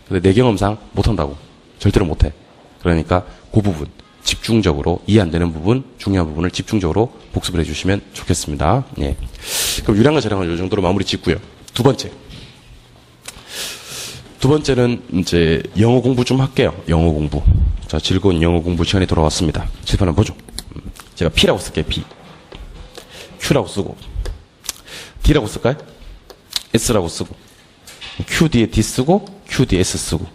근데 내 경험상 못한다고. 절대로 못해. 그러니까 그 부분 집중적으로 이해 안 되는 부분, 중요한 부분을 집중적으로 복습을 해주시면 좋겠습니다. 예. 그럼 유량과 저량을 이 정도로 마무리 짓고요. 두 번째는 이제 영어 공부 좀 할게요. 영어 공부. 자, 즐거운 영어 공부 시간이 돌아왔습니다. 칠판 한번 보죠. 제가 P라고 쓸게요. P. Q라고 쓰고 D라고 쓸까요? S라고 쓰고 Q 뒤에 D 쓰고 Q 뒤에 S 쓰고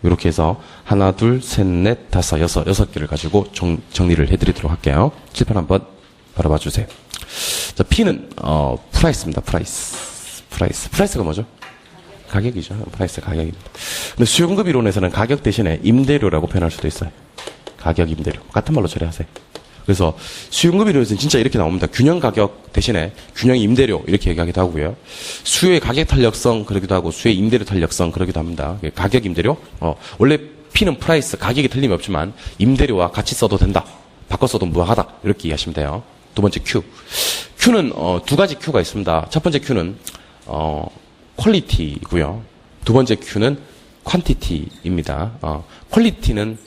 이렇게 해서 하나, 둘, 셋, 넷, 다섯, 여섯 개를 가지고 정리를 해드리도록 할게요. 칠판 한번 바라봐 주세요. 자, P는 프라이스입니다. 프라이스가 뭐죠? 가격이죠. 프라이스 가격입니다. 근데 수요공급 이론에서는 가격 대신에 임대료라고 표현할 수도 있어요. 가격, 임대료 같은 말로 처리하세요. 그래서 수요공급 이론에서는 진짜 이렇게 나옵니다. 균형 가격 대신에 균형 임대료 이렇게 얘기하기도 하고요. 수요의 가격 탄력성 그러기도 하고 수요의 임대료 탄력성 그러기도 합니다. 가격, 임대료. 원래 P는 프라이스, 가격이 틀림이 없지만 임대료와 같이 써도 된다. 바꿔 써도 무방하다. 이렇게 이해하시면 돼요. 두 번째 Q. Q는 두 가지 Q가 있습니다. 첫 번째 Q는 퀄리티고요. 두 번째 Q는 퀀티티입니다. 퀄리티는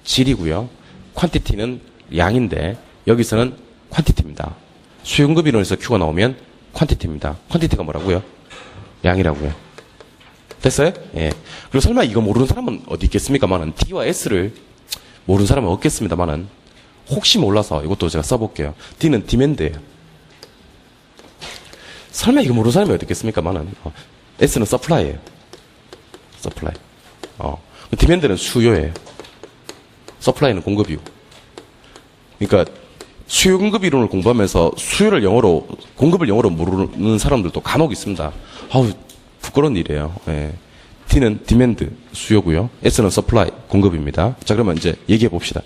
질이고요. 퀀티티는 양인데 여기서는 퀀티티입니다. 수요공급 이론에서 Q가 나오면 퀀티티입니다. 퀀티티가 뭐라고요? 양이라고요. 됐어요? 예. 그리고 설마 이거 모르는 사람은 어디 있겠습니까만은 D와 S를 모르는 사람은 없겠습니다만은 혹시 몰라서 이것도 제가 써볼게요. D는 디맨드예요. 설마 이거 모르는 사람이 어디 있겠습니까만은 S는 서플라이예요. 서플라이. 디맨드는 수요예요. 서플라이는 공급이고. 그러니까 수요 공급 이론을 공부하면서 수요를 영어로, 공급을 영어로 모르는 사람들도 간혹 있습니다. 아우, 부끄러운 일이에요. 예. D는 디맨드, 수요고요. S는 서플라이, 공급입니다. 자, 그러면 이제 얘기해 봅시다.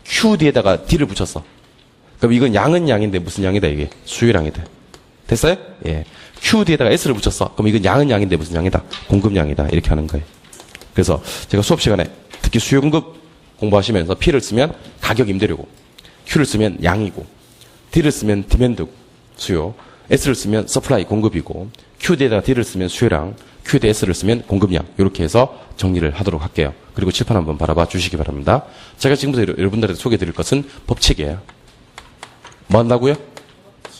Q 뒤에다가 D를 붙였어. 그럼 이건 양은 양인데 무슨 양이다, 이게? 수요량이다. 됐어요? 예. Q 뒤에다가 S를 붙였어. 그럼 이건 양은 양인데 무슨 양이다? 공급량이다. 이렇게 하는 거예요. 그래서 제가 수업 시간에 특히 수요 공급 공부하시면서 P를 쓰면 가격 임대료고, Q를 쓰면 양이고, D를 쓰면 디맨드 수요, S를 쓰면 서플라이 공급이고, Q 뒤에다가 D를 쓰면 수요량, Q 뒤에 S를 쓰면 공급량, 이렇게 해서 정리를 하도록 할게요. 그리고 칠판 한번 바라봐 주시기 바랍니다. 제가 지금부터 여러분들한테 소개해 드릴 것은 법칙이에요. 뭐 한다고요?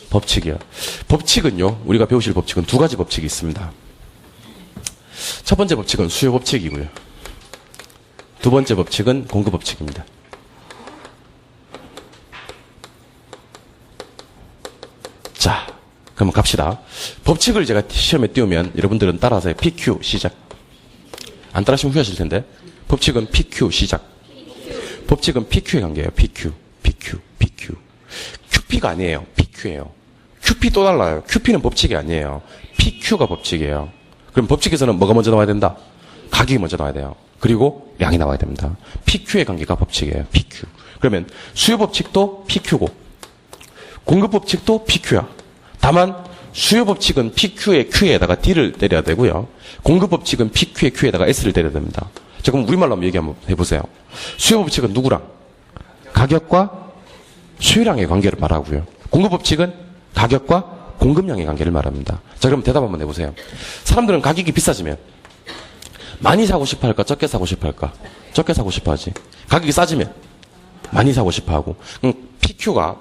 법칙이요. 법칙은요, 우리가 배우실 법칙은 두 가지 법칙이 있습니다. 첫 번째 법칙은 수요 법칙이고요. 두 번째 법칙은 공급 법칙입니다. 자, 그럼 갑시다. 법칙을 제가 시험에 띄우면 여러분들은 따라서 PQ 시작. 안 따라하시면 후회하실 텐데. 법칙은 PQ 시작. 법칙은 PQ의 관계예요. PQ. QP가 아니에요. PQ예요. QP 또 달라요. QP는 법칙이 아니에요. PQ가 법칙이에요. 그럼 법칙에서는 뭐가 먼저 나와야 된다? 가격이 먼저 나와야 돼요. 그리고 양이 나와야 됩니다. PQ의 관계가 법칙이에요. PQ. 그러면 수요 법칙도 PQ고 공급 법칙도 PQ야. 다만 수요 법칙은 PQ의 Q에다가 D를 때려야 되고요. 공급 법칙은 PQ의 Q에다가 S를 때려야 됩니다. 자, 그럼 우리말로 한번 얘기 한번 해보세요. 수요 법칙은 누구랑? 가격과 수요량의 관계를 말하고요. 공급 법칙은 가격과 공급량의 관계를 말합니다. 자, 그럼 대답 한번 해보세요. 사람들은 가격이 비싸지면 많이 사고 싶어 할까? 적게 사고 싶어 할까? 적게 사고 싶어 하지. 가격이 싸지면 많이 사고 싶어 하고. 그럼 PQ가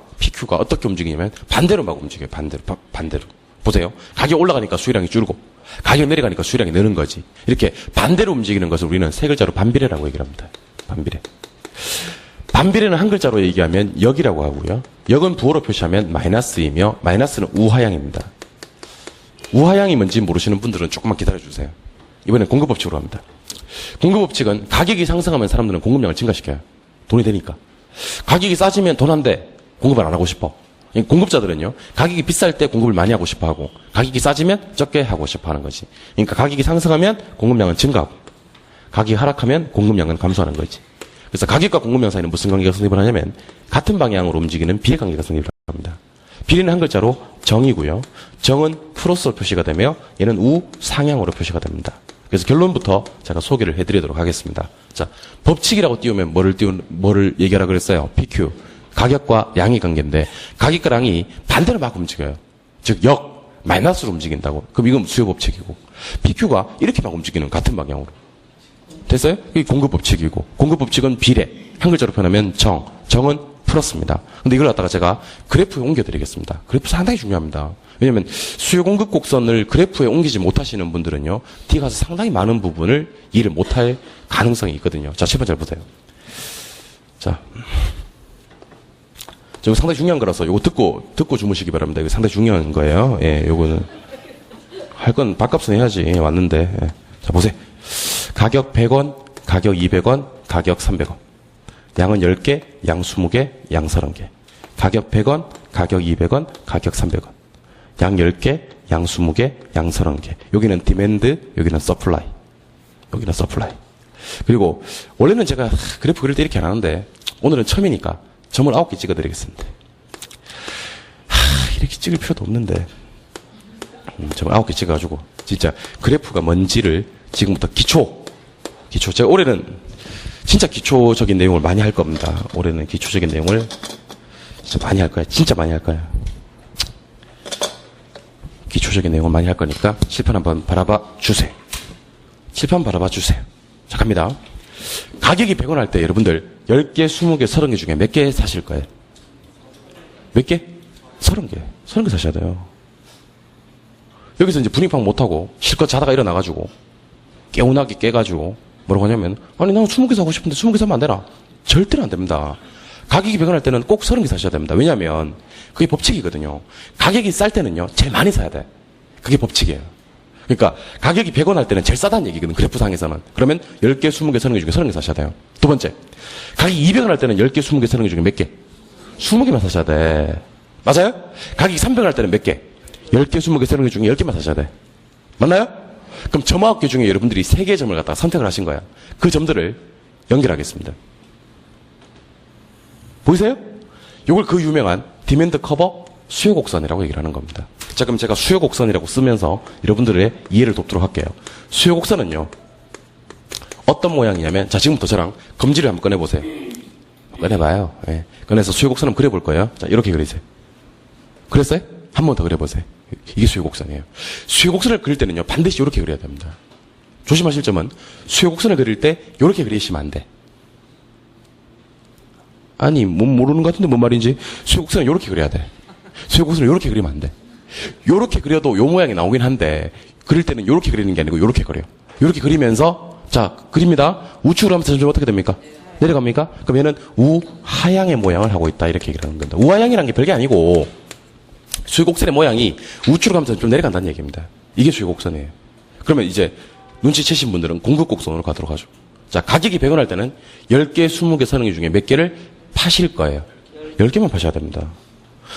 어떻게 움직이냐면 반대로 막 움직여요. 반대로. 보세요. 가격 올라가니까 수요량이 줄고 가격 내려가니까 수요량이 느는 거지. 이렇게 반대로 움직이는 것을 우리는 세 글자로 반비례라고 얘기를 합니다. 반비례. 반비례는 한 글자로 얘기하면 역이라고 하고요. 역은 부호로 표시하면 마이너스이며 마이너스는 우하향입니다. 우하향이 뭔지 모르시는 분들은 조금만 기다려주세요. 이번엔 공급법칙으로 합니다. 공급법칙은 가격이 상승하면 사람들은 공급량을 증가시켜요. 돈이 되니까. 가격이 싸지면 돈 안 돼. 공급을 안 하고 싶어. 공급자들은요, 가격이 비쌀 때 공급을 많이 하고 싶어 하고, 가격이 싸지면 적게 하고 싶어 하는 거지. 그러니까 가격이 상승하면 공급량은 증가하고, 가격이 하락하면 공급량은 감소하는 거지. 그래서 가격과 공급량 사이는 무슨 관계가 성립을 하냐면, 같은 방향으로 움직이는 비례 관계가 성립을 합니다. 비례는 한 글자로 정이고요. 정은 플러스로 표시가 되며, 얘는 우상향으로 표시가 됩니다. 그래서 결론부터 제가 소개를 해드리도록 하겠습니다. 자, 법칙이라고 띄우면 뭐를 얘기하라 그랬어요? PQ. 가격과 양의 관계인데, 가격과 양이 반대로 막 움직여요. 즉, 마이너스로 움직인다고. 그럼 이건 수요 법칙이고, PQ가 이렇게 막 움직이는 같은 방향으로. 됐어요? 이게 공급 법칙이고, 공급 법칙은 비례. 한 글자로 표현하면 정은 플러스입니다. 근데 이걸 갖다가 제가 그래프에 옮겨드리겠습니다. 그래프 상당히 중요합니다. 왜냐면 수요 공급 곡선을 그래프에 옮기지 못하시는 분들은요, 뒤에 가서 상당히 많은 부분을 이해를 못할 가능성이 있거든요. 자, 7번 잘 보세요. 자. 이거 상당히 중요한 거라서 이거 듣고 주무시기 바랍니다. 이거 상당히 중요한 거예요. 예, 요거는 할 건 밥값은 해야지. 예, 왔는데. 예. 자, 보세요. 가격 100원, 가격 200원, 가격 300원. 양은 10개, 양 20개, 양 30개. 가격 100원, 가격 200원, 가격 300원. 양 10개, 양 20개, 양 30개. 여기는 디맨드, 여기는 서플라이. 여기는 서플라이. 그리고 원래는 제가 그래프 그릴 때 이렇게 안 하는데 오늘은 처음이니까 점을 9개 찍어드리겠습니다. 이렇게 찍을 필요도 없는데. 점을 9개 찍어가지고, 진짜 그래프가 뭔지를 지금부터 기초. 제가 올해는 진짜 기초적인 내용을 많이 할 겁니다. 올해는 기초적인 내용을 진짜 많이 할 거예요. 진짜 많이 할 거예요. 기초적인 내용을 많이 할 거니까 칠판 한번 바라봐 주세요. 칠판 바라봐 주세요. 자, 갑니다. 가격이 100원 할 때 여러분들 10개, 20개, 30개 중에 몇 개 사실 거예요? 몇 개? 30개. 30개 사셔야 돼요. 여기서 이제 분익방 못하고 실컷 자다가 일어나가지고 개운하게 깨가지고 뭐라고 하냐면, 아니 나는 20개 사고 싶은데 20개 사면 안 되나? 절대로 안 됩니다. 가격이 100원 할 때는 꼭 30개 사셔야 됩니다. 왜냐하면 그게 법칙이거든요. 가격이 쌀 때는요, 제일 많이 사야 돼. 그게 법칙이에요. 그러니까 가격이 100원 할 때는 제일 싸다는 얘기거든, 그래프상에서는. 그러면 10개, 20개, 30개 중에 30개 사셔야 돼요. 두 번째, 가격이 200원 할 때는 10개, 20개, 30개 중에 몇 개? 20개만 사셔야 돼. 맞아요? 가격이 300원 할 때는 몇 개? 10개, 20개, 30개 중에 10개만 사셔야 돼. 맞나요? 그럼 점 9개 중에 여러분들이 3개의 점을 갖다가 선택을 하신 거야. 그 점들을 연결하겠습니다. 보이세요? 요걸 그 유명한 디맨드 커버 수요 곡선이라고 얘기를 하는 겁니다. 자, 그럼 제가 수요 곡선이라고 쓰면서 여러분들의 이해를 돕도록 할게요. 수요 곡선은요, 어떤 모양이냐면, 자, 지금부터 저랑 검지를 한번 꺼내보세요. 꺼내봐요. 예. 꺼내서 수요 곡선을 그려볼 거예요. 자, 이렇게 그리세요. 그랬어요? 한 번 더 그려보세요. 이게 수요 곡선이에요. 수요 곡선을 그릴 때는요, 반드시 이렇게 그려야 됩니다. 조심하실 점은, 수요 곡선을 그릴 때 이렇게 그리시면 안 돼. 아니, 모르는 것 같은데 뭔 말인지. 수요 곡선은 이렇게 그려야 돼. 수요 곡선을 이렇게 그리면 안 돼. 이렇게 그려도 요 모양이 나오긴 한데, 그릴 때는 이렇게 그리는 게 아니고 이렇게 그려요. 이렇게 그리면서, 자, 그립니다. 우측으로 하면서 점점 어떻게 됩니까? 내려갑니까? 그럼 얘는 우하향의 모양을 하고 있다. 이렇게 얘기를 하는 겁니다. 우하향이라는 게 별게 아니고, 수요 곡선의 모양이 우측으로 가면서 좀 내려간다는 얘기입니다. 이게 수요 곡선이에요. 그러면 이제 눈치채신 분들은 공급 곡선으로 가도록 하죠. 자, 가격이 100원 할 때는 10개, 20개, 30개 중에 몇 개를 파실 거예요. 10개만 파셔야 됩니다.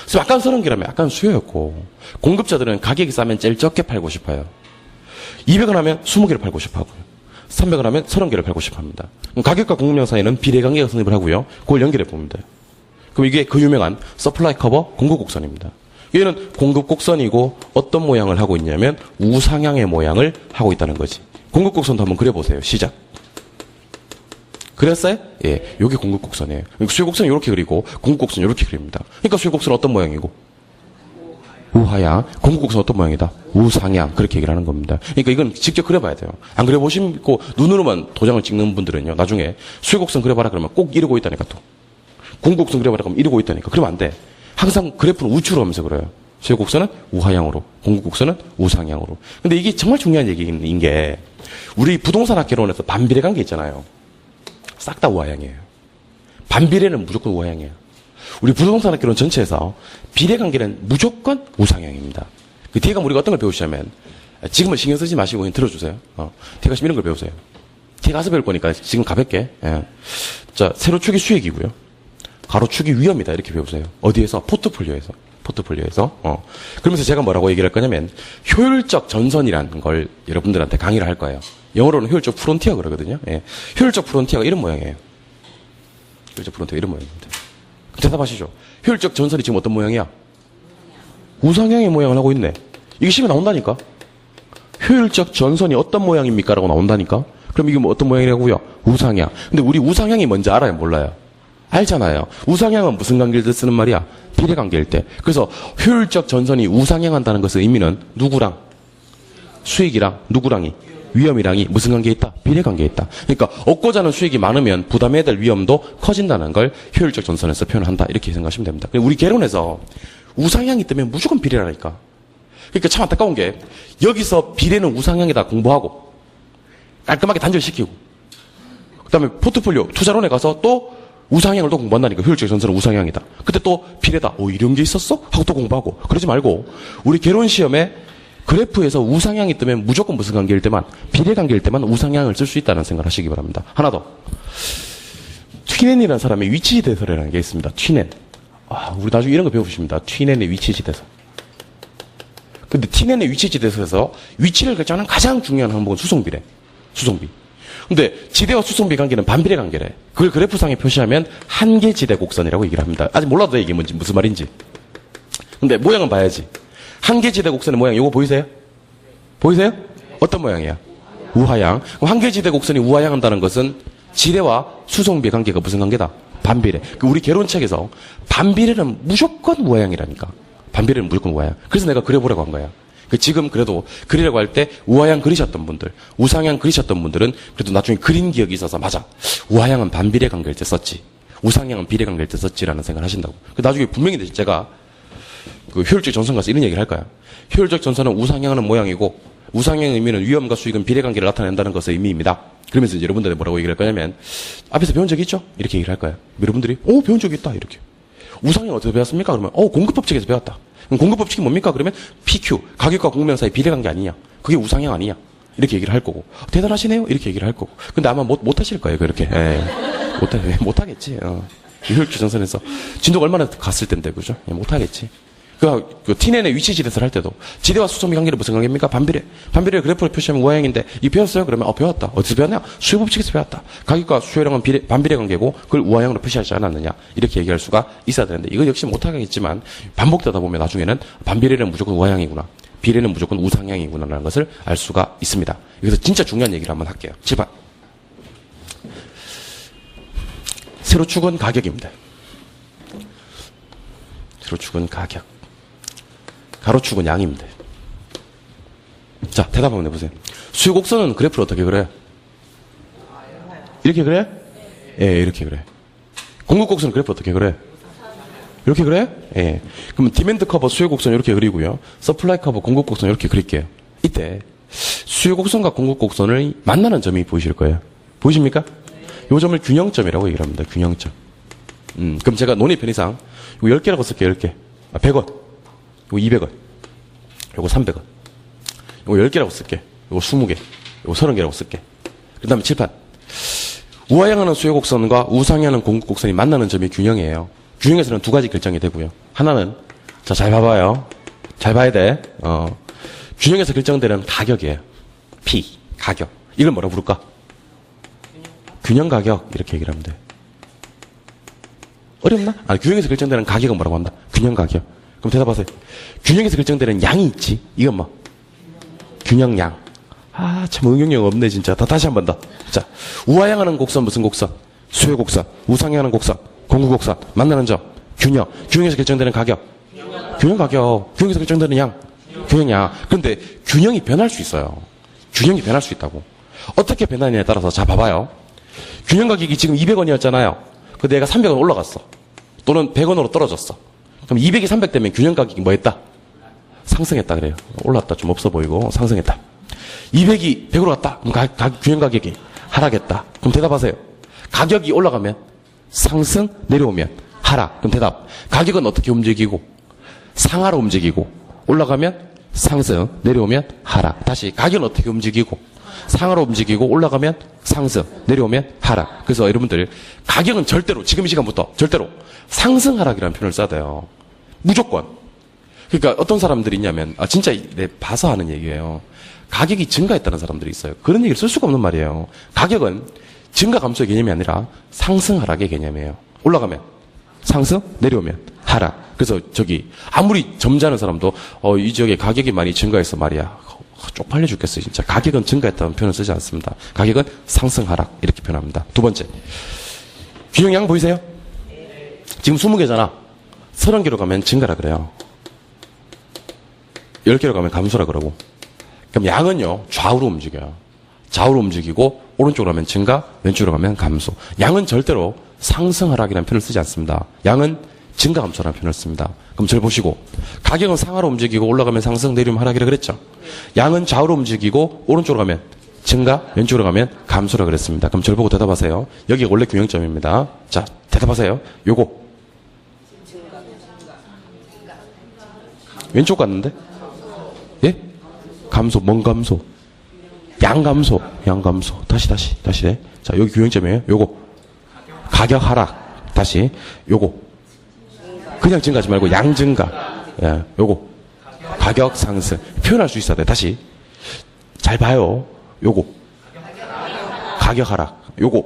그래서 아까 30개라면 아까는 수요였고, 공급자들은 가격이 싸면 제일 적게 팔고 싶어요. 200원 하면 20개를 팔고 싶어 하고요. 300원 하면 30개를 팔고 싶어 합니다. 그럼 가격과 공급량 사이에는 비례관계가 성립을 하고요. 그걸 연결해 봅니다. 그럼 이게 그 유명한 서플라이 커버 공급 곡선입니다. 얘는 공급 곡선이고 어떤 모양을 하고 있냐면 우상향의 모양을 하고 있다는 거지. 공급 곡선도 한번 그려보세요. 시작. 그랬어요? 예, 여기 공급 곡선이에요. 수요 곡선은 이렇게 그리고 공급 곡선은 이렇게 그립니다. 그러니까 수요 곡선은 어떤 모양이고? 우하향. 공급 곡선은 어떤 모양이다? 우상향. 그렇게 얘기를 하는 겁니다. 그러니까 이건 직접 그려봐야 돼요. 안 그려보시고 눈으로만 도장을 찍는 분들은요, 나중에 수요 곡선 그려봐라 그러면 꼭 이러고 있다니까 또. 공급 곡선 그려봐라 그러면 이러고 있다니까. 그러면 안 돼. 항상 그래프는 우측으로 하면서 그래요. 수요 곡선은 우하향으로, 공급 곡선은 우상향으로. 근데 이게 정말 중요한 얘기인 게, 우리 부동산 학개론에서 반비례 관계 있잖아요. 싹 다 우하향이에요. 반비례는 무조건 우하향이에요. 우리 부동산 학개론 전체에서 비례 관계는 무조건 우상향입니다. 그 뒤에 가면 우리가 어떤 걸 배우시냐면, 지금은 신경 쓰지 마시고 그냥 들어주세요. 뒤에 가시면 이런 걸 배우세요. 뒤에 가서 배울 거니까 지금 가볍게. 예. 자, 세로축이 수익이고요. 가로축이 위험이다. 이렇게 배우세요. 어디에서? 포트폴리오에서. 그러면서 제가 뭐라고 얘기를 할 거냐면, 효율적 전선이라는 걸 여러분들한테 강의를 할 거예요. 영어로는 효율적 프론티어 그러거든요. 예. 효율적 프론티어가 이런 모양이에요. 효율적 프론티어가 이런 모양입니다. 대답하시죠. 효율적 전선이 지금 어떤 모양이야? 우상향의 모양을 하고 있네. 이게 시험에 나온다니까? 효율적 전선이 어떤 모양입니까? 라고 나온다니까? 그럼 이게 뭐 어떤 모양이라고요? 우상향. 근데 우리 우상향이 뭔지 알아요? 몰라요? 알잖아요. 우상향은 무슨 관계일 때 쓰는 말이야? 비례 관계일 때. 그래서 효율적 전선이 우상향한다는 것의 의미는 누구랑? 수익이랑 누구랑이? 위험이랑이 무슨 관계에 있다? 비례 관계에 있다. 그러니까 얻고자 하는 수익이 많으면 부담해야 될 위험도 커진다는 걸 효율적 전선에서 표현한다. 이렇게 생각하시면 됩니다. 우리 개론에서 우상향이 뜨면 무조건 비례라니까. 그러니까 참 안타까운 게, 여기서 비례는 우상향이다 공부하고 깔끔하게 단절시키고, 그 다음에 포트폴리오 투자론에 가서 또 우상향을 또 공부한다니까. 효율적 전선은 우상향이다. 그때 또 비례다. 이런 게 있었어? 하고 또 공부하고. 그러지 말고, 우리 개론 시험에 그래프에서 우상향이 뜨면 무조건 무슨 관계일 때만, 비례 관계일 때만 우상향을 쓸 수 있다는 생각을 하시기 바랍니다. 하나 더. 튀넨이라는 사람의 위치지대설이라는 게 있습니다. 튀넨. 우리 나중에 이런 거 배우십니다. 튀넨의 위치지대설. 근데 튀넨의 위치지대설에서 위치를 결정하는 가장 중요한 항목은 수송비래. 수송비. 근데 지대와 수송비 관계는 반비례 관계래. 그걸 그래프상에 표시하면 한계지대 곡선이라고 얘기를 합니다. 아직 몰라도 이게 뭔지, 무슨 말인지. 근데 모양은 봐야지. 한계지대 곡선의 모양, 이거 보이세요? 보이세요? 어떤 모양이야? 우하향. 한계지대 곡선이 우하향한다는 것은 지대와 수송비의 관계가 무슨 관계다? 반비례. 우리 개론책에서 반비례는 무조건 우하향이라니까. 반비례는 무조건 우하향. 그래서 내가 그려보라고 한 거야. 지금 그래도 그리라고 할 때 우하향 그리셨던 분들, 우상향 그리셨던 분들은 그래도 나중에 그린 기억이 있어서, 맞아, 우하향은 반비례 관계일 때 썼지, 우상향은 비례 관계일 때 썼지라는 생각을 하신다고. 나중에 분명히 제가 그 효율적 전선 가서 이런 얘기를 할 거야. 효율적 전선은 우상향하는 모양이고, 우상향의 의미는 위험과 수익은 비례 관계를 나타낸다는 것의 의미입니다. 그러면서 이제 여러분들이 뭐라고 얘기를 할 거냐면, 앞에서 배운 적 있죠? 이렇게 얘기를 할 거야. 여러분들이 배운 적 있다 이렇게. 우상향 어디서 배웠습니까? 그러면 공급법칙에서 배웠다. 그럼 공급법칙이 뭡니까? 그러면 PQ, 가격과 공명 사이 비례관계 아니냐? 그게 우상향 아니냐? 이렇게 얘기를 할 거고. 대단하시네요? 이렇게 얘기를 할 거고. 근데 아마 못 하실 거예요, 그렇게. 못 하겠지. 효율적 전선에서 진도가 얼마나 갔을 텐데, 그죠? 못 하겠지. 그 T넷의 위치 지대설 할 때도 지대와 수소미 관계는 무슨 관계입니까? 반비례. 반비례 그래프를 표시하면 우하향인데 이 배웠어요? 그러면 배웠다. 어디서 배웠냐? 수요 법칙에서 배웠다. 가격과 수요량은 반비례 관계고 그걸 우하향으로 표시하지 않았느냐? 이렇게 얘기할 수가 있어야 되는데 이거 역시 못하겠지만 반복되다 보면 나중에는 반비례는 무조건 우하향이구나. 비례는 무조건 우상향이구나라는 것을 알 수가 있습니다. 여기서 진짜 중요한 얘기를 한번 할게요. 7번. 세로축은 가격입니다. 세로축은 가격. 가로축은 양입니다. 자, 대답 한번 해보세요. 수요 곡선은 그래프를 어떻게 그려요? 이렇게 그래요? 예, 이렇게 그래요. 공급 곡선은 그래프 어떻게 그래요? 이렇게 그래요? 예. 그럼 디맨드 커버 수요 곡선 이렇게 그리고요. 서플라이 커버 공급 곡선 이렇게 그릴게요. 이때 수요 곡선과 공급 곡선을 만나는 점이 보이실 거예요. 보이십니까? 요 점을 균형점이라고 얘기를 합니다. 균형점. 그럼 제가 논의 편의상 이거 10개라고 쓸게요. 10개. 100원. 이거 200원. 이거 300원. 이거 10개라고 쓸게. 이거 20개. 이거 30개라고 쓸게. 그 다음에 칠판. 우하향하는 수요곡선과 우상향하는 공급곡선이 만나는 점이 균형이에요. 균형에서는 두 가지 결정이 되고요. 하나는, 자, 잘 봐봐요. 잘 봐야 돼. 균형에서 결정되는 가격이에요. P, 가격. 이걸 뭐라 부를까? 균형 가격. 이렇게 얘기를 하면 돼. 어렵나? 아니, 균형에서 결정되는 가격은 뭐라고 한다? 균형 가격. 그럼 대답하세요. 균형에서 결정되는 양이 있지. 이건 뭐? 균형양. 아, 참 응용력 없네 진짜. 다시 한 번 더. 자, 우하향하는 곡선 무슨 곡선? 수요 곡선. 우상향하는 곡선. 공급 곡선. 만나는 점. 균형. 균형에서 결정되는 가격. 균형 가격. 균형에서 결정되는 양. 균형양. 그런데 균형이 변할 수 있어요. 균형이 변할 수 있다고. 어떻게 변하느냐에 따라서 자 봐봐요. 균형 가격이 지금 200원이었잖아요. 근데 얘가 300원 올라갔어. 또는 100원으로 떨어졌어. 그럼 200이 300 되면 균형 가격이 뭐 했다? 상승했다 그래요. 올랐다. 좀 없어 보이고 상승했다. 200이 100으로 갔다. 그럼 균형 가격이 하락했다. 그럼 대답하세요. 가격이 올라가면 상승, 내려오면 하락. 그럼 대답. 가격은 어떻게 움직이고? 상하로 움직이고. 올라가면 상승, 내려오면 하락. 다시 가격은 어떻게 움직이고? 상하로 움직이고 올라가면 상승, 내려오면 하락. 그래서 여러분들 가격은 절대로 지금 이 시간부터 절대로 상승 하락이라는 표현을 써야 돼요. 무조건. 그러니까 어떤 사람들이 있냐면 진짜 내 봐서 하는 얘기예요. 가격이 증가했다는 사람들이 있어요. 그런 얘기를 쓸 수가 없는 말이에요. 가격은 증가 감소의 개념이 아니라 상승 하락의 개념이에요. 올라가면 상승, 내려오면 하락. 그래서 아무리 점잖은 사람도 이 지역에 가격이 많이 증가해서 말이야. 쪽팔려 죽겠어요. 진짜 가격은 증가했다는 표현을 쓰지 않습니다. 가격은 상승 하락 이렇게 표현합니다. 두 번째. 균형양 보이세요? 지금 20개잖아. 30개로 가면 증가라 그래요. 10개로 가면 감소라 그러고. 그럼 양은요, 좌우로 움직여요. 좌우로 움직이고, 오른쪽으로 가면 증가, 왼쪽으로 가면 감소. 양은 절대로 상승 하락이라는 표현을 쓰지 않습니다. 양은 증가 감소라는 표현을 씁니다. 그럼 절 보시고, 가격은 상하로 움직이고, 올라가면 상승, 내리면 하락이라 그랬죠. 양은 좌우로 움직이고, 오른쪽으로 가면 증가, 왼쪽으로 가면 감소라 그랬습니다. 그럼 절 보고 대답하세요. 여기가 원래 균형점입니다. 자, 대답하세요. 요거. 왼쪽 갔는데? 예? 감소, 뭔 감소? 양 감소, 양 감소. 다시. 자, 여기 균형점이에요. 요거. 가격 하락. 다시. 요거. 그냥 증가하지 말고 양 증가. 예, 요거. 가격 상승. 표현할 수 있어야 돼. 다시. 잘 봐요. 요거. 가격 하락. 요거.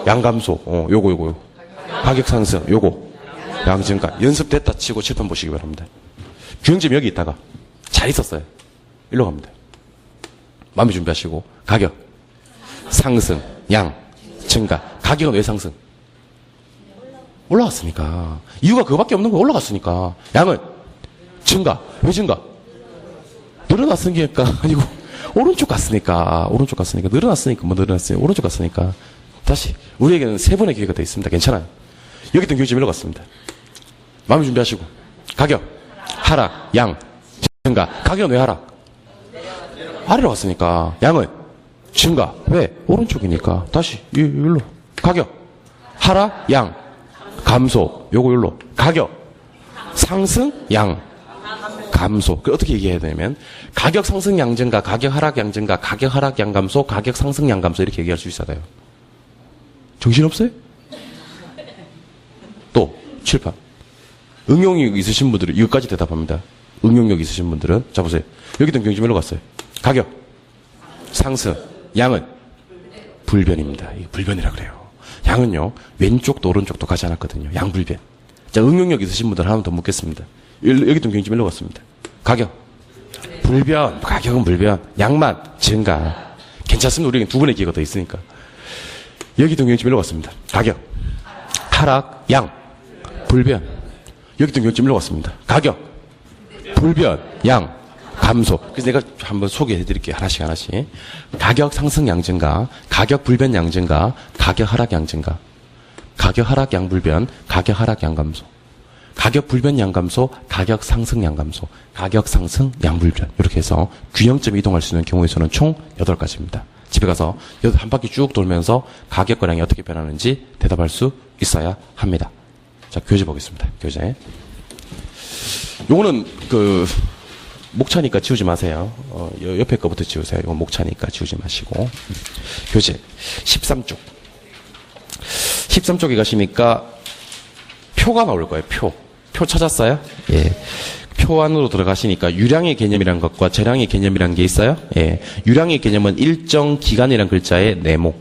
양 감소. 요거. 가격 상승. 요거. 양 증가. 연습됐다 치고 칠판 보시기 바랍니다. 균형점이 여기 있다가 잘 있었어요. 일로 갑니다. 마음의 준비하시고 가격 상승, 양 증가. 가격은 왜 상승? 올라갔으니까. 이유가 그거밖에 없는 거예요. 올라갔으니까. 양은 증가. 왜 증가? 늘어났으니까. 아니고 오른쪽 갔으니까. 늘어났으니까. 오른쪽 갔으니까. 다시 우리에게는 세 번의 기회가 돼 있습니다. 괜찮아요. 여기 있던 균형점이 일로 갔습니다. 마음의 준비하시고 가격 하락, 양 증가. 가격은 왜 하락? 아래로 갔으니까. 양은 증가. 왜? 오른쪽이니까. 다시 일로. 가격 하락, 양 감소. 요거 일로. 가격 상승, 양 감소. 그 어떻게 얘기해야 되냐면 가격 상승, 양 증가, 가격 하락, 양 증가, 가격 하락, 양 감소, 가격 상승, 양 감소 이렇게 얘기할 수 있어야 돼요. 정신없어요? 또 칠판. 응용력 있으신 분들은 이것까지 대답합니다. 응용력 있으신 분들은. 자, 보세요. 여기도 경지별로 갔어요. 가격, 상승, 양은 불변입니다. 이거 불변이라 그래요. 양은요, 왼쪽도 오른쪽도 가지 않았거든요. 양불변. 자, 응용력 있으신 분들 하나 더 묻겠습니다. 여기도 경지별로 갔습니다. 가격, 불변, 가격은 불변, 양만 증가. 괜찮습니다. 우리에겐 두 번의 기회가 더 있으니까. 여기도 경지별로 갔습니다. 가격, 하락, 양, 불변. 여기도 경지별로 갔습니다. 가격, 불변, 양, 감소. 그래서 내가 한번 소개해 드릴게요. 하나씩 하나씩. 가격 상승 양 증가, 가격 불변 양 증가, 가격 하락 양 증가. 가격 하락 양 불변, 가격 하락 양 감소. 가격 불변 양 감소, 가격 상승 양 감소, 가격 상승 양 불변. 이렇게 해서 균형점 이동할 수 있는 경우의 수는 총 8가지입니다. 집에 가서 한 바퀴 쭉 돌면서 가격과 양이 어떻게 변하는지 대답할 수 있어야 합니다. 자, 교재 보겠습니다. 교재. 요거는 목차니까 지우지 마세요. 옆에 거부터 지우세요. 이건 목차니까 지우지 마시고. 교재 13쪽. 13쪽에 가시니까 표가 나올 거예요. 표 찾았어요? 예. 표 안으로 들어가시니까 유량의 개념이란 것과 재량의 개념이란 게 있어요? 예. 유량의 개념은 일정 기간이란 글자의 네모.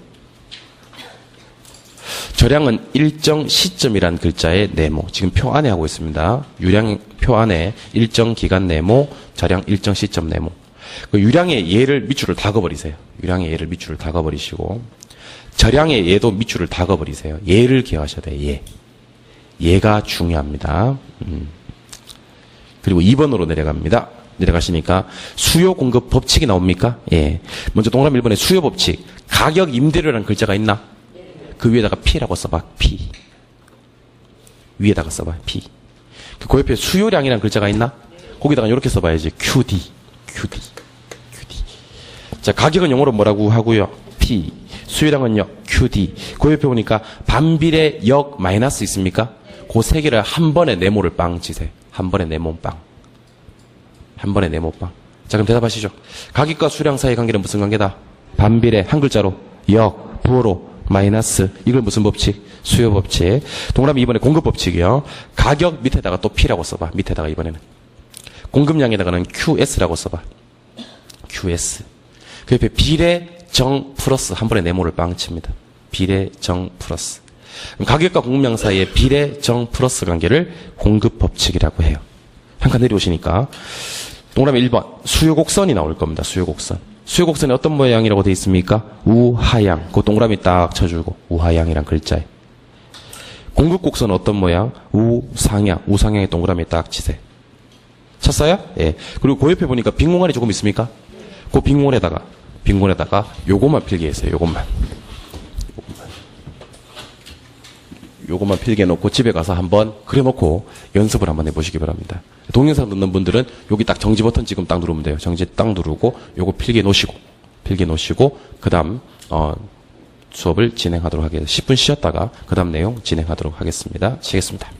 저량은 일정 시점이란 글자의 네모. 지금 표 안에 하고 있습니다. 유량 표 안에 일정 기간 네모, 저량 일정 시점 네모. 그 유량의 예를 밑줄을 다 그어버리세요. 유량의 예를 밑줄을 다 그어버리시고, 저량의 예도 밑줄을 다 그어버리세요. 예를 기억하셔야 돼요. 예. 예가 중요합니다. 그리고 2번으로 내려갑니다. 내려가시니까 수요 공급 법칙이 나옵니까? 예. 먼저 동그라미 1번에 수요 법칙. 가격 임대료라는 글자가 있나? 그 위에다가 P라고 써봐. P. 위에다가 써봐. P. 그 옆에 수요량이라는 글자가 있나? 거기다가 이렇게 써봐야지. QD. 자, 가격은 영어로 뭐라고 하고요? P. 수요량은요? QD. 그 옆에 보니까 반비례 역 마이너스 있습니까? 그 세 개를 한 번에 네모를 빵 치세요. 한 번에 네모빵. 한 번에 네모빵. 자, 그럼 대답하시죠. 가격과 수량 사이의 관계는 무슨 관계다? 반비례 한 글자로 역, 부호로 마이너스. 이걸 무슨 법칙? 수요 법칙. 동그라미 2번에 공급 법칙이요. 가격 밑에다가 또 P라고 써봐. 밑에다가 이번에는. 공급량에다가는 QS라고 써봐. QS. 그 옆에 비례 정 플러스 한 번에 네모를 빵 칩니다. 비례 정 플러스. 가격과 공급량 사이의 비례 정 플러스 관계를 공급 법칙이라고 해요. 한 칸 내려오시니까 동그라미 1번 수요 곡선이 나올 겁니다. 수요 곡선. 수요 곡선이 어떤 모양이라고 되어 있습니까? 우하향. 그 동그라미 딱 쳐주고 우하향이란 글자에. 공급 곡선은 어떤 모양? 우상향. 우상향의 동그라미 딱 치세요. 쳤어요? 예. 그리고 그 옆에 보니까 빈공간이 조금 있습니까? 그 빈공간에다가 요것만 필기했어요. 요것만 필기해놓고 집에 가서 한번 그려놓고 연습을 한번 해보시기 바랍니다. 동영상 듣는 분들은 여기 딱 정지 버튼 지금 딱 누르면 돼요. 정지 딱 누르고 요거 필기해놓으시고 그 다음 수업을 진행하도록 하겠습니다. 10분 쉬었다가 그 다음 내용 진행하도록 하겠습니다. 쉬겠습니다.